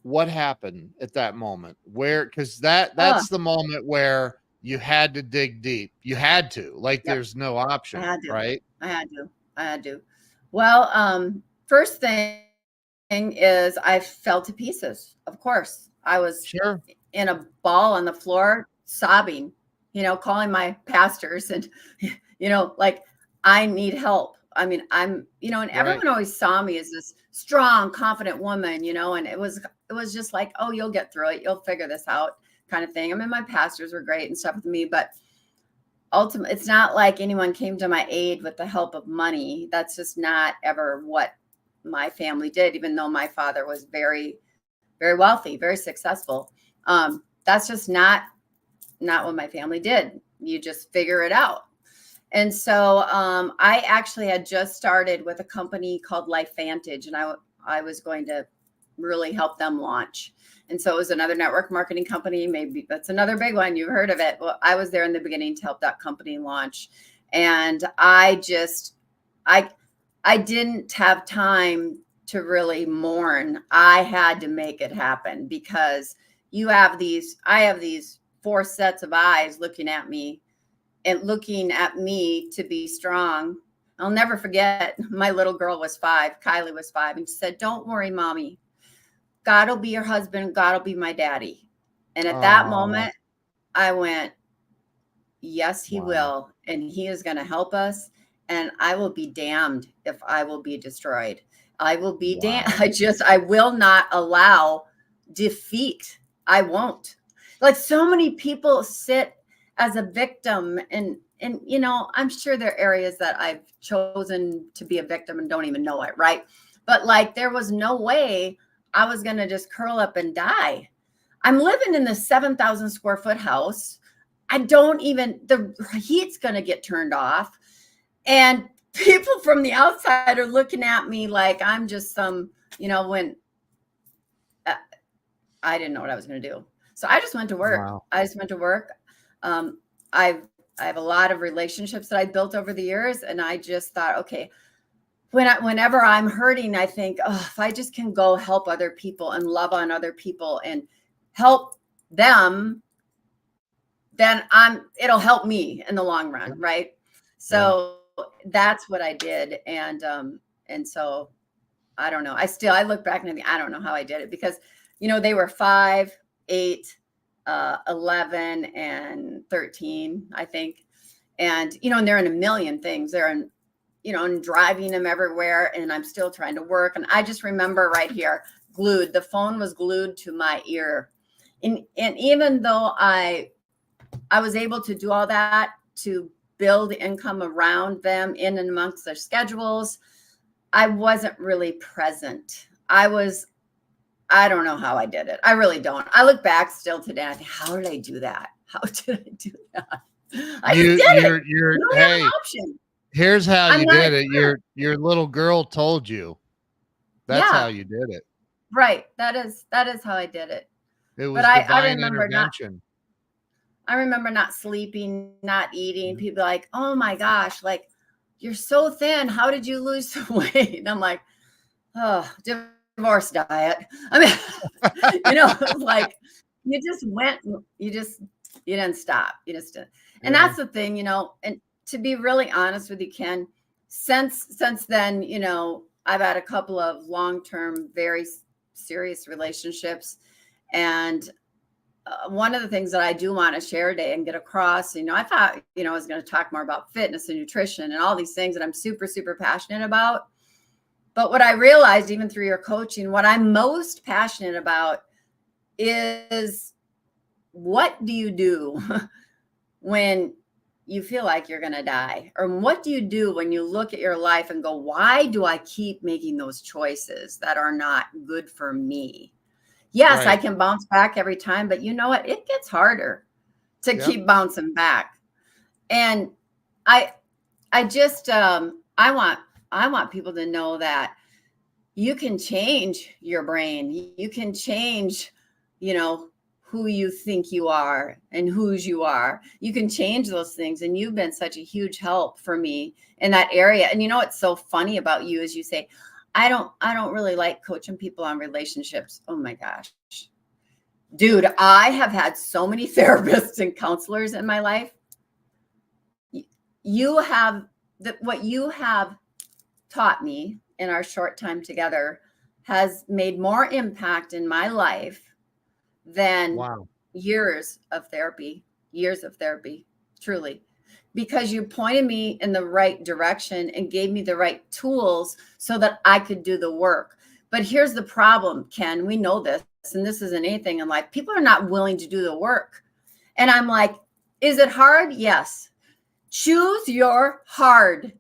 What happened at that moment? Because that's the moment where you had to dig deep. You had to, there's no option, right?
I had to. Well, first thing is I fell to pieces. Of course, I was in a ball on the floor, sobbing, calling my pastors and, like, I need help. I mean, I'm, and everyone always saw me as this strong, confident woman, and it was just like, oh, you'll get through it. You'll figure this out kind of thing. I mean, my pastors were great and stuff with me, but ultimately, it's not like anyone came to my aid with the help of money. That's just not ever what my family did, even though my father was very, very wealthy, very successful. That's just not what my family did. You just figure it out. And so I actually had just started with a company called LifeVantage, and I was going to really help them launch. And so it was another network marketing company. Maybe that's another big one. You've heard of it. Well, I was there in the beginning to help that company launch. And I didn't have time to really mourn. I had to make it happen because I have these 4 sets of eyes looking at me to be strong. I'll never forget, my little girl was 5, Kylie was 5, and she said, "Don't worry, mommy. God will be your husband. God will be my daddy." And at that moment, I went, yes, he will. And he is going to help us. And I will be damned if I will be destroyed. I will be damned. I will not allow defeat. I won't. Like, so many people sit as a victim, and I'm sure there are areas that I've chosen to be a victim and don't even know it, right? But like, there was no way I was going to just curl up and die. I'm living in the 7,000 square foot house. The heat's going to get turned off. And people from the outside are looking at me like I'm just some, when I didn't know what I was going to do. So I just went to work. Wow. I just went to work. I have a lot of relationships that I built over the years. And I just thought, okay, whenever I'm hurting, I think, if I just can go help other people and love on other people and help them, then it'll help me in the long run. Right. So that's what I did. And so I don't know. I look back and I think, I don't know how I did it because, they were 5, 8, 11 and 13, I think. And, and they're in a million things. They're in, and driving them everywhere. And I'm still trying to work. And I just remember right here, glued, the phone was glued to my ear. And even though I was able to do all that to build income around them in and amongst their schedules, I wasn't really present. I don't know how I did it. I really don't. I look back still today and I think, how did I do that? How did I do that? I did it.
Hey, here's how you did it. Your little girl told you. That's how you did it.
Right. That is how I did it.
It was divine intervention.
I remember not sleeping, not eating. People like, "Oh my gosh, like you're so thin. How did you lose some weight?" And I'm like, "Oh, divorce diet." I mean, like you just went, you didn't stop. You just didn't. And that's the thing, and to be really honest with you, Ken, since then, I've had a couple of long-term, very serious relationships. And one of the things that I do want to share today and get across, I thought, I was going to talk more about fitness and nutrition and all these things that I'm super, super passionate about. But what I realized, even through your coaching, what I'm most passionate about is, what do you do when you feel like you're going to die? Or what do you do when you look at your life and go, why do I keep making those choices that are not good for me? Yes, I can bounce back every time, but you know what? It gets harder to keep bouncing back. And I want people to know that you can change your brain. You can change, who you think you are and whose you are. You can change those things. And you've been such a huge help for me in that area. And what's so funny about you is you say, I don't really like coaching people on relationships. Oh my gosh. Dude, I have had so many therapists and counselors in my life. What you have taught me in our short time together has made more impact in my life than years of therapy, truly. Because you pointed me in the right direction and gave me the right tools so that I could do the work. But here's the problem, Ken. We know this, and this isn't anything in life. People are not willing to do the work. And I'm like, is it hard? Yes. Choose your hard.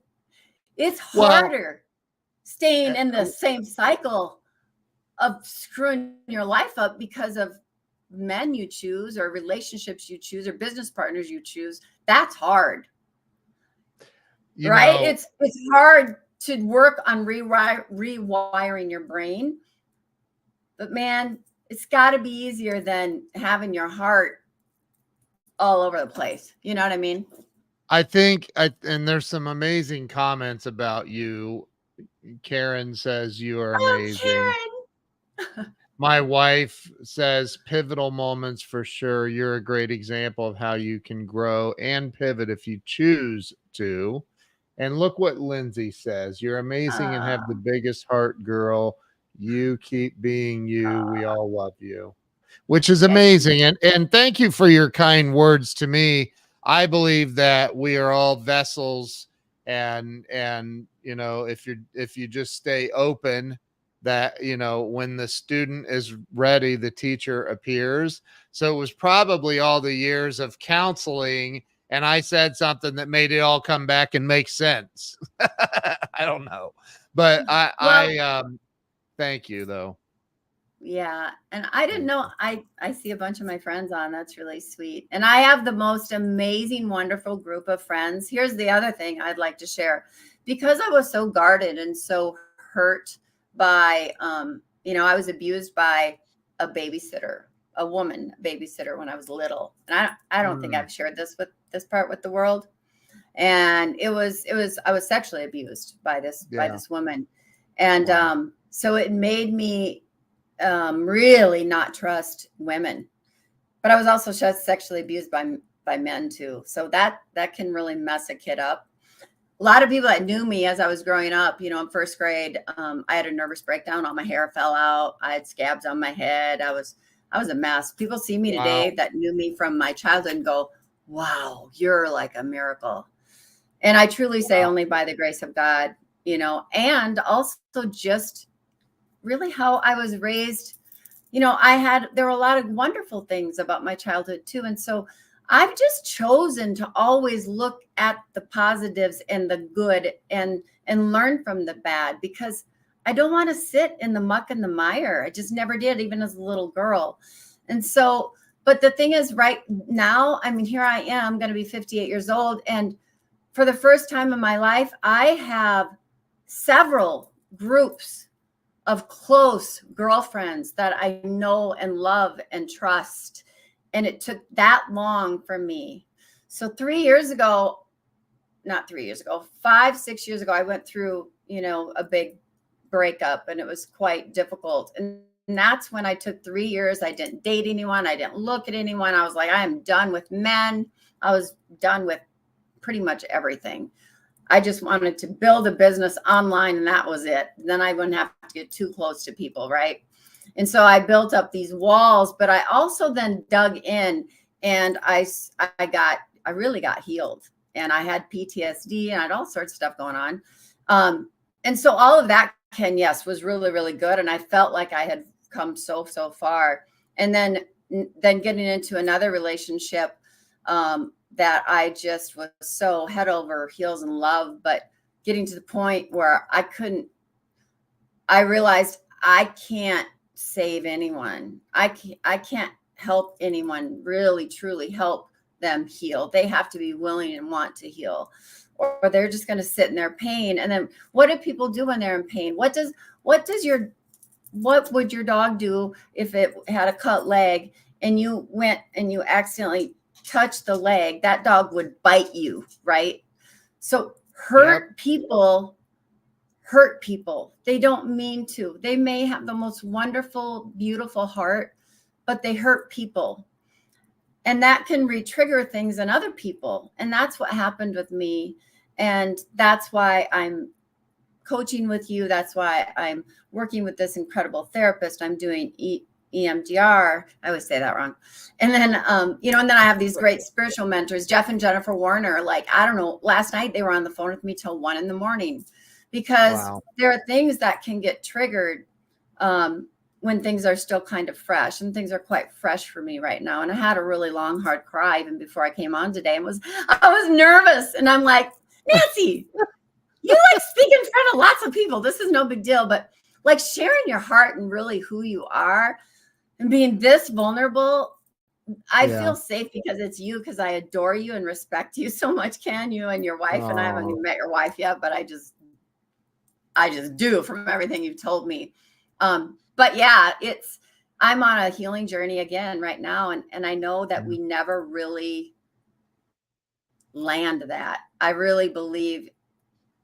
It's harder staying in the same cycle of screwing your life up because of men you choose or relationships you choose or business partners you choose. That's hard. Right? It's hard to work on rewiring your brain. But man, it's got to be easier than having your heart all over the place. You know what I mean?
I think, and there's some amazing comments about you. Karen says you are
Oh,
amazing.
Karen.
My wife says pivotal moments for sure. You're a great example of how you can grow and pivot if you choose to. And look what Lindsay says. You're amazing and have the biggest heart, girl. You keep being you. We all love you, which is amazing. And thank you for your kind words to me. I believe that we are all vessels, and you know, if you just stay open, that, you know, when the student is ready, the teacher appears. So it was probably all the years of counseling, and I said something that made it all come back and make sense. I don't know, but I thank you though.
Yeah. And I didn't know, I see a bunch of my friends on. That's really sweet. And I have the most amazing, wonderful group of friends. Here's the other thing I'd like to share. Because I was so guarded and so hurt by, I was abused by a babysitter, a woman babysitter when I was little. And I don't think I've shared this part with the world. And I was sexually abused by this woman. And so it made me really not trust women. But I was also sexually abused by men too. So that can really mess a kid up. A lot of people that knew me as I was growing up, in first grade, I had a nervous breakdown. All my hair fell out. I had scabs on my head. I was a mess. People see me today that knew me from my childhood and go, wow, you're like a miracle. And I truly say only by the grace of God, and also just really how I was raised. There were a lot of wonderful things about my childhood too. And so I've just chosen to always look at the positives and the good and learn from the bad, because I don't want to sit in the muck and the mire. I just never did, even as a little girl. And so, but the thing is right now, I mean, here I am going to be 58 years old. And for the first time in my life, I have several groups of close girlfriends that I know and love and trust. And it took that long for me. So 5, 6 years ago, I went through, a big breakup, and it was quite difficult. And that's when I took 3 years. I didn't date anyone. I didn't look at anyone. I was like, I am done with men. I was done with pretty much everything. I just wanted to build a business online, and that was it. Then I wouldn't have to get too close to people, right? And so I built up these walls, but I also then dug in, and I really got healed, and I had PTSD and I had all sorts of stuff going on. And so all of that, Ken, yes, was really, really good. And I felt like I had come so far. And then getting into another relationship, that I just was so head over heels in love, but getting to the point where I realized I can't save anyone. I can't help anyone really truly help them heal. They have to be willing and want to heal, or they're just going to sit in their pain. And then what do people do when they're in pain? What would your dog do if it had a cut leg and you went and you accidentally touch the leg? That dog would bite you, right? So people hurt people. They don't mean to. They may have the most wonderful, beautiful heart, but they hurt people. And that can re-trigger things in other people. And that's what happened with me. And that's why I'm coaching with you. That's why I'm working with this incredible therapist. I'm doing EMDR. I always say that wrong. And then, and then I have these great spiritual mentors, Jeff and Jennifer Warner. Like, I don't know, last night they were on the phone with me till 1 a.m, because there are things that can get triggered when things are still kind of fresh, and things are quite fresh for me right now. And I had a really long, hard cry even before I came on today, and I was nervous. And I'm like, Nancy, you like speak in front of lots of people. This is no big deal, but like sharing your heart and really who you are and being this vulnerable, I feel safe because it's you, because I adore you and respect you so much, Ken, you and your wife. And I haven't even met your wife yet, but I just I just do from everything you've told me. But yeah, I'm on a healing journey again right now. And I know that we never really land that. I really believe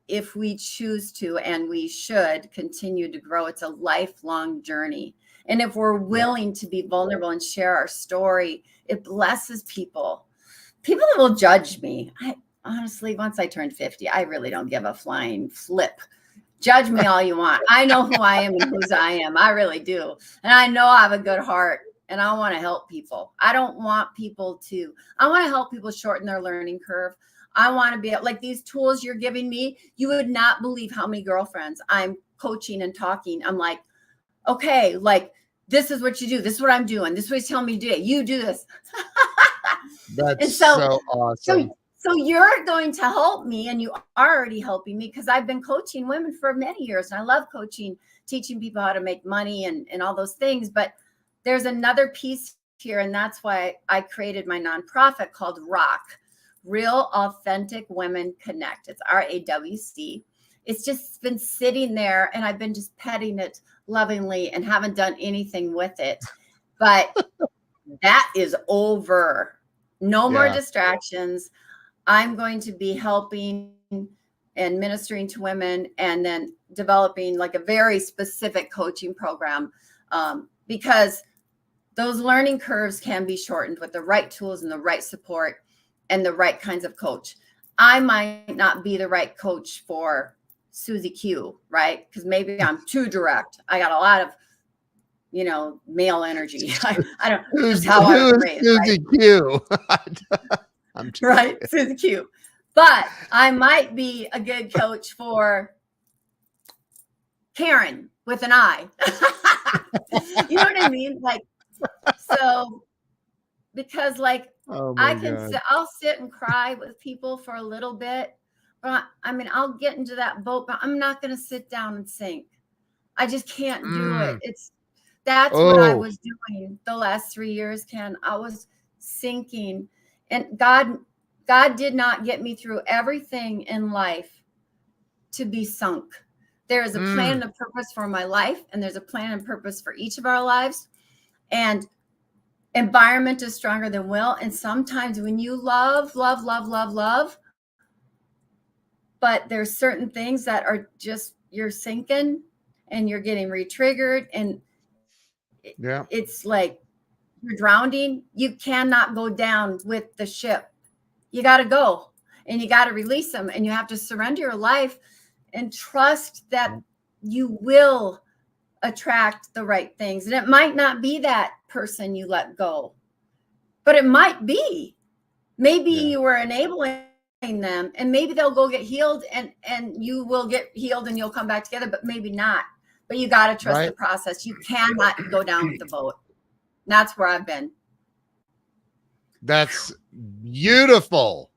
if we choose to, and we should continue to grow, it's a lifelong journey. And if we're willing to be vulnerable and share our story, it blesses people. People that will judge me. Honestly, once I turned 50, I really don't give a flying flip. Judge me all you want. I know who I am and whose I am. I really do. And I know I have a good heart and I want to help people. I want to help people shorten their learning curve. I want to be like these tools you're giving me. You would not believe how many girlfriends I'm coaching and talking. I'm like, okay, like this is what you do. This is what I'm doing. This is what he's telling me to do. You do this.
That's so awesome.
So you're going to help me, and you are already helping me because I've been coaching women for many years, and I love coaching, teaching people how to make money and all those things. But there's another piece here, and that's why I created my nonprofit called RAWC, Real.Authentic.Women.Connect. It's RAWC. It's just been sitting there, and I've been just petting it lovingly and haven't done anything with it. But that is over. No more distractions. I'm going to be helping and ministering to women and then developing like a very specific coaching program because those learning curves can be shortened with the right tools and the right support and the right kinds of coach. I might not be the right coach for Susie Q, right? Because maybe I'm too direct. I got a lot of, male energy. I don't know. Just how I was raised.
Susie Q.
I'm right, Susie Q. But I might be a good coach for Karen with an I. You know what I mean? Like, so because like I'll sit and cry with people for a little bit. But I'll get into that boat, but I'm not going to sit down and sink. I just can't do it. That's what I was doing the last 3 years, Ken. I was sinking. And God did not get me through everything in life to be sunk. There is a plan and a purpose for my life, and there's a plan and purpose for each of our lives. And environment is stronger than will. And sometimes when you love, but there's certain things that are just, you're sinking and you're getting re-triggered. And it's like you're drowning. You cannot go down with the ship. You got to go and you got to release them, and you have to surrender your life and trust that you will attract the right things. And it might not be that person you let go, but it might be. Maybe you were enabling them, and maybe they'll go get healed and you will get healed and you'll come back together, but maybe not. But you got to trust the process. You cannot go down with the boat. And that's where I've been.
That's beautiful.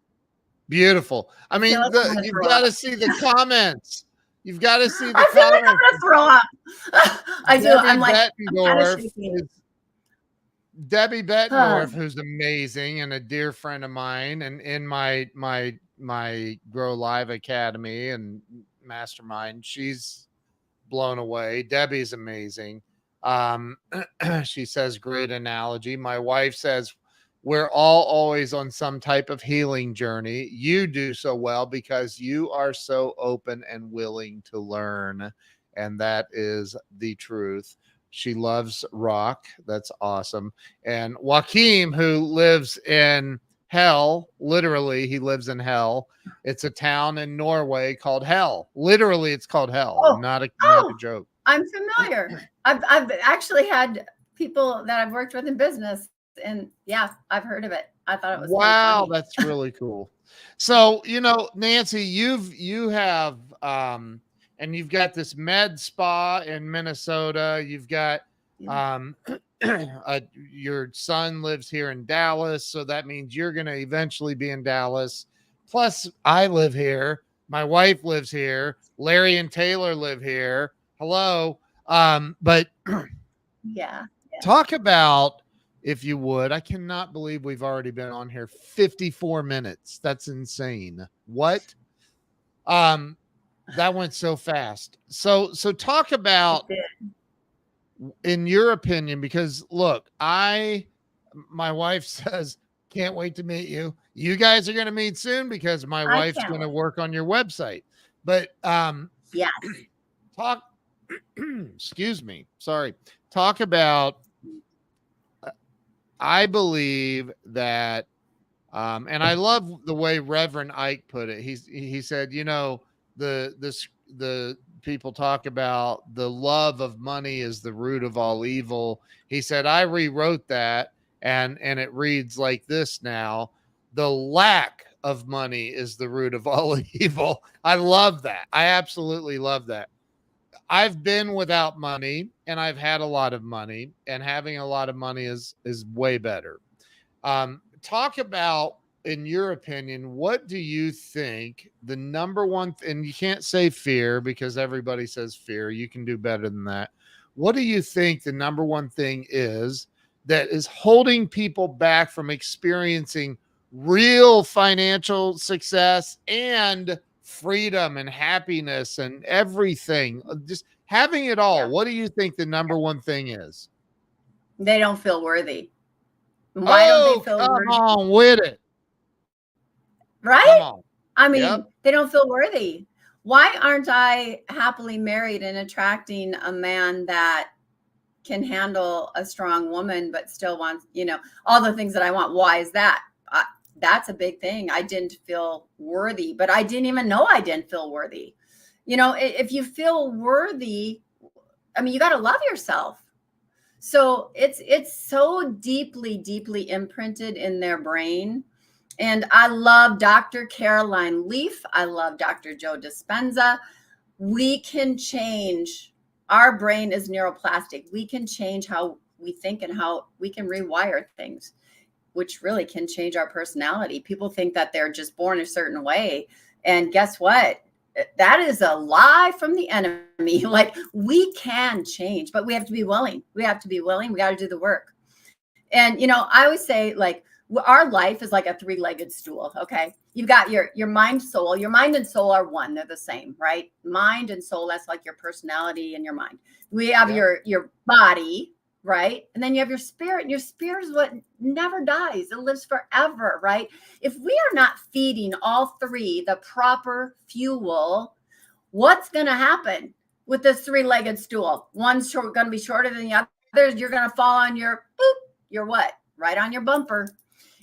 Beautiful. I mean, you've got to see the comments. You've got to see the comments.
I feel like I'm going to throw up. I do. I'm like,
Debbie Bettendorf, who's amazing and a dear friend of mine, and in my Grow Live Academy and Mastermind, she's blown away. Debbie's amazing. She says, great analogy. My wife says, we're all always on some type of healing journey. You do so well because you are so open and willing to learn. And that is the truth. She loves rock. That's awesome. And Joaquim, who lives in hell, literally, he lives in hell. It's a town in Norway called Hell. Literally, it's called Hell. Not a joke.
I'm familiar. I've actually had people that I've worked with in business, and I've heard of it. I thought it was
wow, that's really cool. So, Nancy, you have and you've got this med spa in Minnesota. You've got your son lives here in Dallas, so that means you're going to eventually be in Dallas. Plus, I live here. My wife lives here. Larry and Taylor live here. Hello. But talk about, if you would, I cannot believe we've already been on here 54 minutes. That's insane. What? that went so fast. So talk
It
about,
did.
in your opinion, because look, my wife says, can't wait to meet you. You guys are going to meet soon because my
I
wife's
can't
going to
wait.
work on your website. But
Yes.
talk, excuse me, sorry. Talk about, I believe that, and I love the way Reverend Ike put it. He said, you know, the people talk about the love of money is the root of all evil. He said, I rewrote that, and it reads like this now: the lack of money is the root of all evil. I love that. I absolutely love that. I've been without money and I've had a lot of money, and having a lot of money is way better. Talk about, in your opinion, what do you think the number one, and you can't say fear because everybody says fear. You can do better than that. What do you think the number one thing is that is holding people back from experiencing real financial success and freedom and happiness and everything? Just having it all.
Yeah.
What do you think the number one thing is?
They don't feel worthy. Why don't they
Oh,
feel
come
worthy?
on with it. Come
Right?
on.
I
Yep.
mean, they don't feel worthy. Why aren't I happily married and attracting a man that can handle a strong woman, but still wants, all the things that I want? Why is that? That's a big thing. I didn't feel worthy, but I didn't even know I didn't feel worthy. If you feel worthy, I mean, you got to love yourself. So it's so deeply imprinted in their brain. And I love Dr. Caroline Leaf. I love Dr. Joe Dispenza. We can change. Our brain is neuroplastic. We can change how we think and how we can rewire things, which really can change our personality. People think that they're just born a certain way. And guess what? That is a lie from the enemy. Like, we can change, but we have to be willing. We have to be willing. We got to do the work. And, I always say, like, our life is like a three-legged stool. Okay. You've got your mind, soul. Your mind and soul are one. They're the same, right? Mind and soul, that's like your personality and your mind. We have
Yep.
your body, right? And then you have your spirit, and your spirit is what never dies. It lives forever, right? If we are not feeding all three the proper fuel, what's going to happen with this three-legged stool? One's going to be shorter than the others. You're going to fall on your what? Right on your bumper.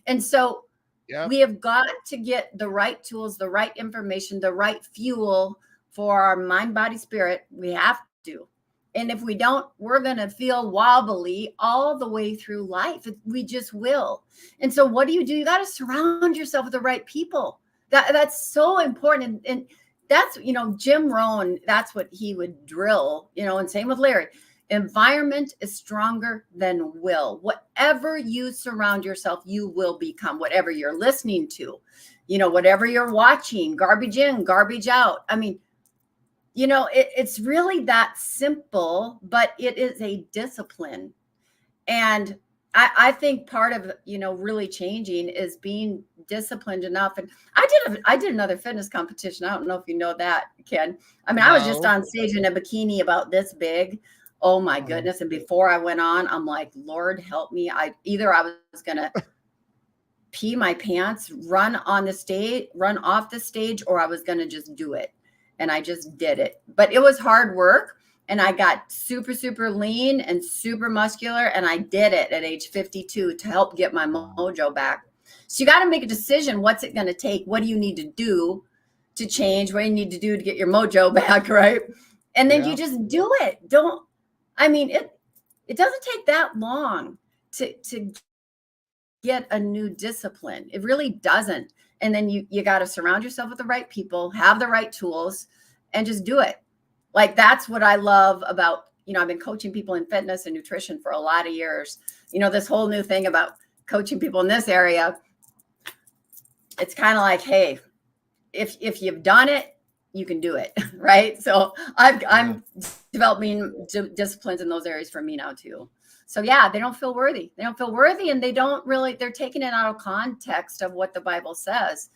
And so
Yep.
we have got to get the right tools, the right information, the right fuel for our mind, body, spirit. We have to. And if we don't, we're going to feel wobbly all the way through life. We just will. And so what do? You got to surround yourself with the right people. That's so important. And that's, Jim Rohn, that's what he would drill, and same with Larry. Environment is stronger than will. Whatever you surround yourself, you will become. Whatever you're listening to, whatever you're watching, garbage in, garbage out. I mean, it's really that simple, but it is a discipline. And I think part of, really changing is being disciplined enough. And I did another fitness competition. I don't know if you know that, Ken. I mean, I was just
No.
on stage in a bikini about this big. Oh my goodness. And before I went on, I'm like, Lord, help me. I was going to pee my pants, run off the stage, or I was going to just do it. And I just did it. But it was hard work. And I got super lean and super muscular. And I did it at age 52 to help get my mojo back. So you got to make a decision. What's it going to take? What do you need to do to change? What do you need to do to get your mojo back, right? And then you just do it. It doesn't take that long to get a new discipline. It really doesn't. And then you got to surround yourself with the right people, have the right tools, and just do it. Like, that's what I love about, I've been coaching people in fitness and nutrition for a lot of years. This whole new thing about coaching people in this area, it's kind of like, hey, if you've done it, you can do it, right? So I'm developing disciplines in those areas for me now too. So yeah, they don't feel worthy. They don't feel worthy, and they're taking it out of context of what the Bible says.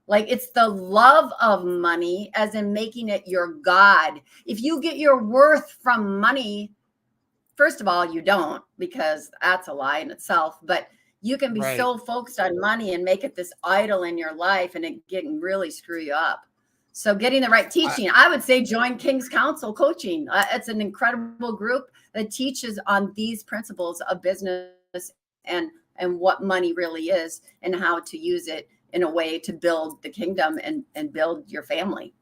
Like, it's the love of money, as in making it your God. If you get your worth from money, first of all, you don't, because that's a lie in itself. But you can be
Right.
so focused on money and make it this idol in your life, and it can really screw you up. So getting the right teaching, I would say join King's Council Coaching. It's an incredible group that teaches on these principles of business and what money really is, and how to use it in a way to build the kingdom and build your family.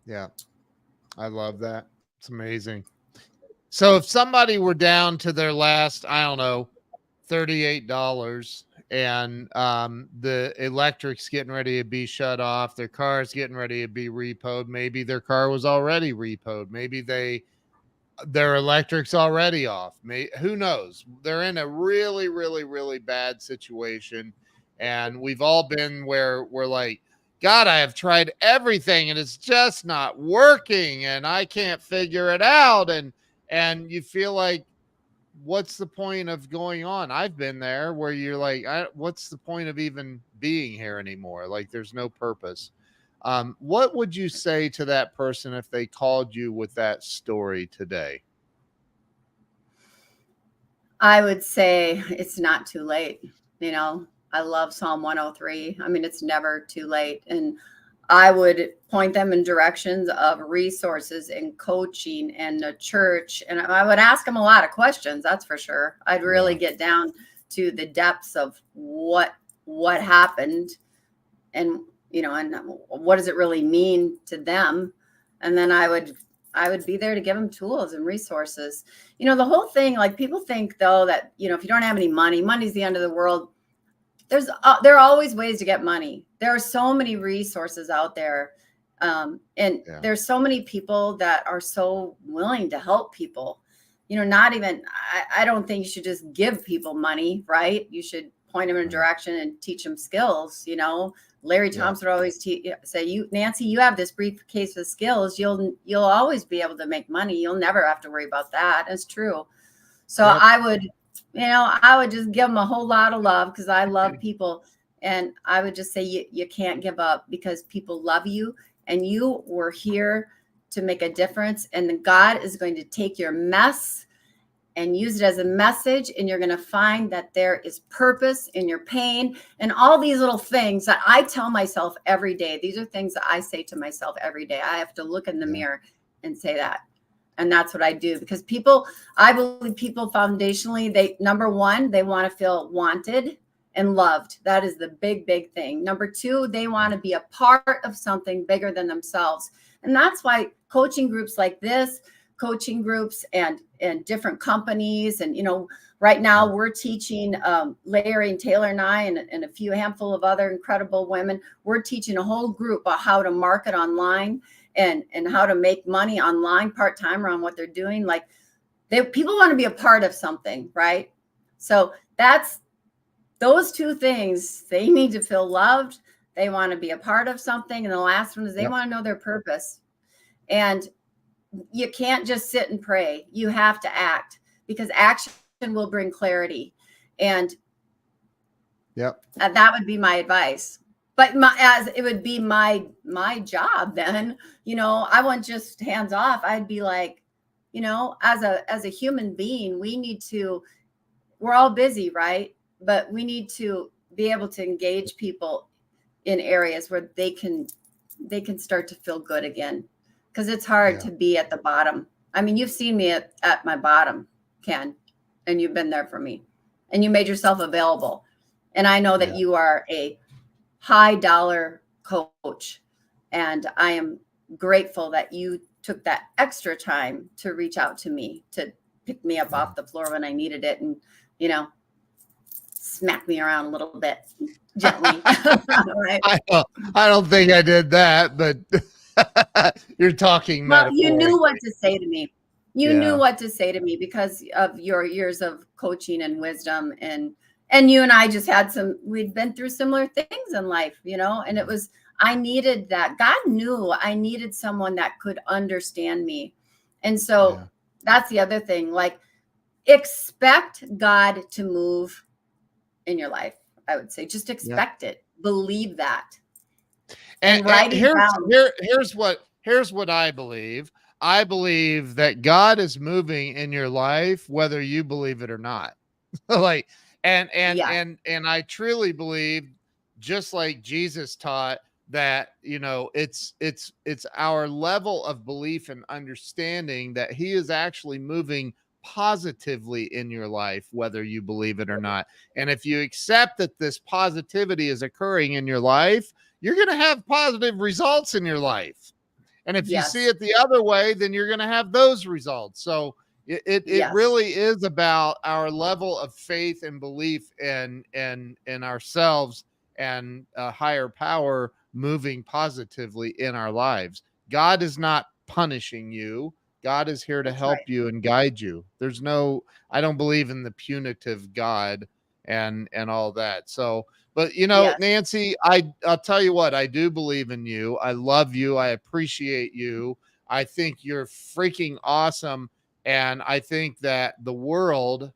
Yeah. I love that. It's amazing. So if somebody were down to their last, I don't know, $38, and the electric's getting ready to be shut off, their car's getting ready to be repoed, maybe their car was already repoed, maybe their electric's already off, who knows, they're in a really, really, really bad situation. And we've all been where we're like, God, I have tried everything and it's just not working and I can't figure it out. And you feel like, what's the point of going on? I've been there where you're like, what's the point of even being here anymore? Like, there's no purpose. What would you say to that person if they called you with that story today?
I would say it's not too late. You know, I love Psalm 103. I mean, it's never too late. And I would point them in directions of resources and coaching and a church. And I would ask them a lot of questions. That's for sure. I'd really get down to the depths of what happened, and, you know, and what does it really mean to them. And then I would be there to give them tools and resources. You know, the whole thing, like, people think though that, you know, if you don't have any money, money's the end of the world. There are always ways to get money. There are so many resources out there. And there's so many people that are so willing to help people. You know, not even, I don't think you should just give people money, right? You should point them in a direction and teach them skills. You know, Larry Thompson would always say, Nancy, you have this briefcase of skills. You'll always be able to make money. You'll never have to worry about that. It's true. So I would just give them a whole lot of love, because I love people. And I would just say, you can't give up, because people love you and you were here to make a difference. And then God is going to take your mess and use it as a message. And you're going to find that there is purpose in your pain and all these little things that I tell myself every day. These are things that I say to myself every day. I have to look in the mirror and say that. And that's what I do, because I believe people foundationally, number one, they want to feel wanted and loved. That is the big, big thing. Number two, they want to be a part of something bigger than themselves. And that's why coaching groups like this, coaching groups and different companies. And, you know, right now we're teaching, Larry and Taylor and I and a handful of other incredible women, we're teaching a whole group about how to market online and how to make money online part-time around what they're doing. Like, people want to be a part of something, right? So that's those two things. They need to feel loved. They want to be a part of something. And the last one is they want to know their purpose. And you can't just sit and pray. You have to act, because action will bring clarity. And that would be my advice. But as it would be my job then, you know, I wouldn't just hands off. I'd be like, you know, as a human being, we're all busy, right? But we need to be able to engage people in areas where they can start to feel good again. Because it's hard to be at the bottom. I mean, you've seen me at my bottom, Ken, and you've been there for me, and you made yourself available. And I know that you are a high dollar coach, and I am grateful that you took that extra time to reach out to me, to pick me up off the floor when I needed it, and, you know, smack me around a little bit gently. Right?
I don't think I did that, but you're talking metaphorically.
You knew what to say to me. You knew what to say to me because of your years of coaching and wisdom, and you and I just we'd been through similar things in life, you know, and I needed that. God knew I needed someone that could understand me. And so that's the other thing, like, expect God to move in your life. I would say just expect it, believe that.
And,
writing down.
here's what I believe. I believe that God is moving in your life, whether you believe it or not. Like,
Yeah,
and I truly believe, just like Jesus taught, that, you know, it's our level of belief and understanding that he is actually moving positively in your life, whether you believe it or not. And if you accept that this positivity is occurring in your life, you're going to have positive results in your life. And if you see
yes,
it the other way, then you're going to have those results. So it
yes,
really is about our level of faith and belief in ourselves and a higher power moving positively in our lives. God is not punishing you. God is here to
that's
help
right.
you and guide you. I don't believe in the punitive God and all that. So, but you know,
Yes.
Nancy, I'll tell you what, I do believe in you. I love you. I appreciate you. I think you're freaking awesome. And I think that the world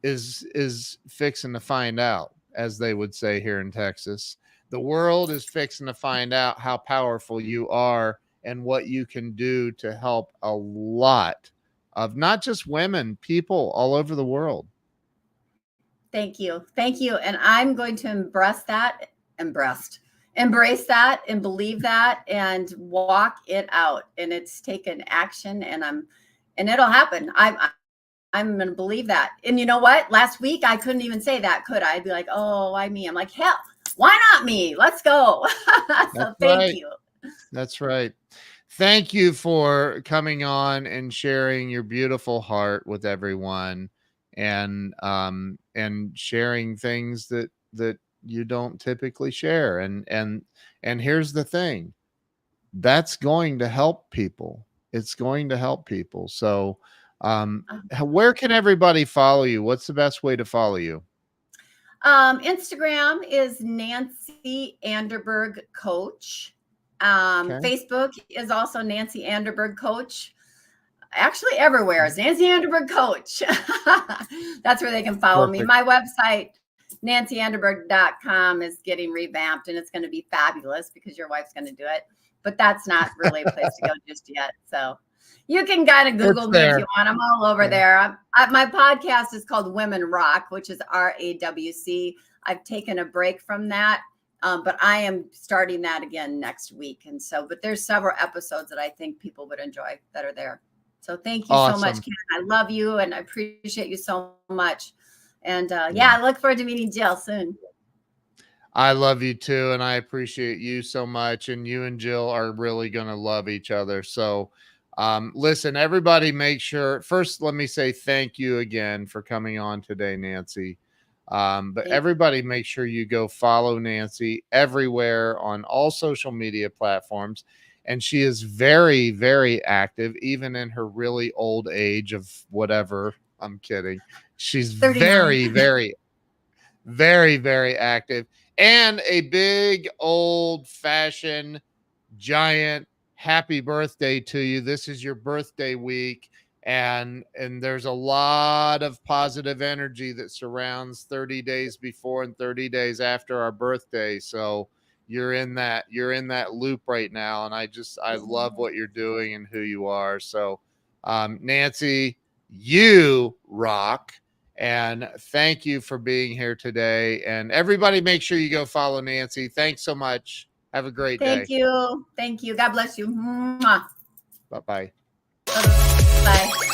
is fixing to find out, as they would say here in Texas. The world is fixing to find out how powerful you are and what you can do to help a lot of not just women, people all over the world.
Thank you. Thank you. And I'm going to embrace that and believe that and walk it out. And it's taken action and it'll happen. I'm going to believe that. And you know what? Last week, I couldn't even say that, could I? I'd be like, oh, why me? I'm like, hell, why not me? Let's go.
That's
So thank
right.
you.
That's right. Thank you for coming on and sharing your beautiful heart with everyone, and sharing things that you don't typically share. And here's the thing. That's going to help people. It's going to help people. So where can everybody follow you? What's the best way to follow you?
Instagram is Nancy Anderberg Coach.
Okay.
Facebook is also Nancy Anderberg Coach. Actually, everywhere is Nancy Anderberg Coach. That's where they can follow me.
Perfect.
My website, nancyanderberg.com, is getting revamped and it's going to be fabulous because your wife's going to do it. But that's not really a place to go just yet. So you can kind of
It's
Google me if
there.
you want. I'm all over
Yeah.
there. My podcast is called Women Rock, which is RAWC. I've taken a break from that, but I am starting that again next week. And so, but there's several episodes that I think people would enjoy that are there. So thank you so much,
Awesome.
Ken. I love you and I appreciate you so much. And
Yeah.
I look forward to meeting Jill soon.
I love you too, and I appreciate you so much. And you and Jill are really going to love each other. So, listen, everybody, make sure first, let me say thank you again for coming on today, Nancy. But
Thank you.
everybody, make sure you go follow Nancy everywhere on all social media platforms. And she is very, very active, even in her really old age of whatever. I'm kidding. She's
39.
very, very, very, very active, and a big old fashioned giant happy birthday to you. This is your birthday week, and there's a lot of positive energy that surrounds 30 days before and 30 days after our birthday. So you're in that loop right now, and I love what you're doing and who you are. So Nancy, you rock. And thank you for being here today. And everybody, make sure you go follow Nancy. Thanks so much. Have a great
Thank
day.
you. Thank you. God bless you. Mwah.
Bye bye.
Bye.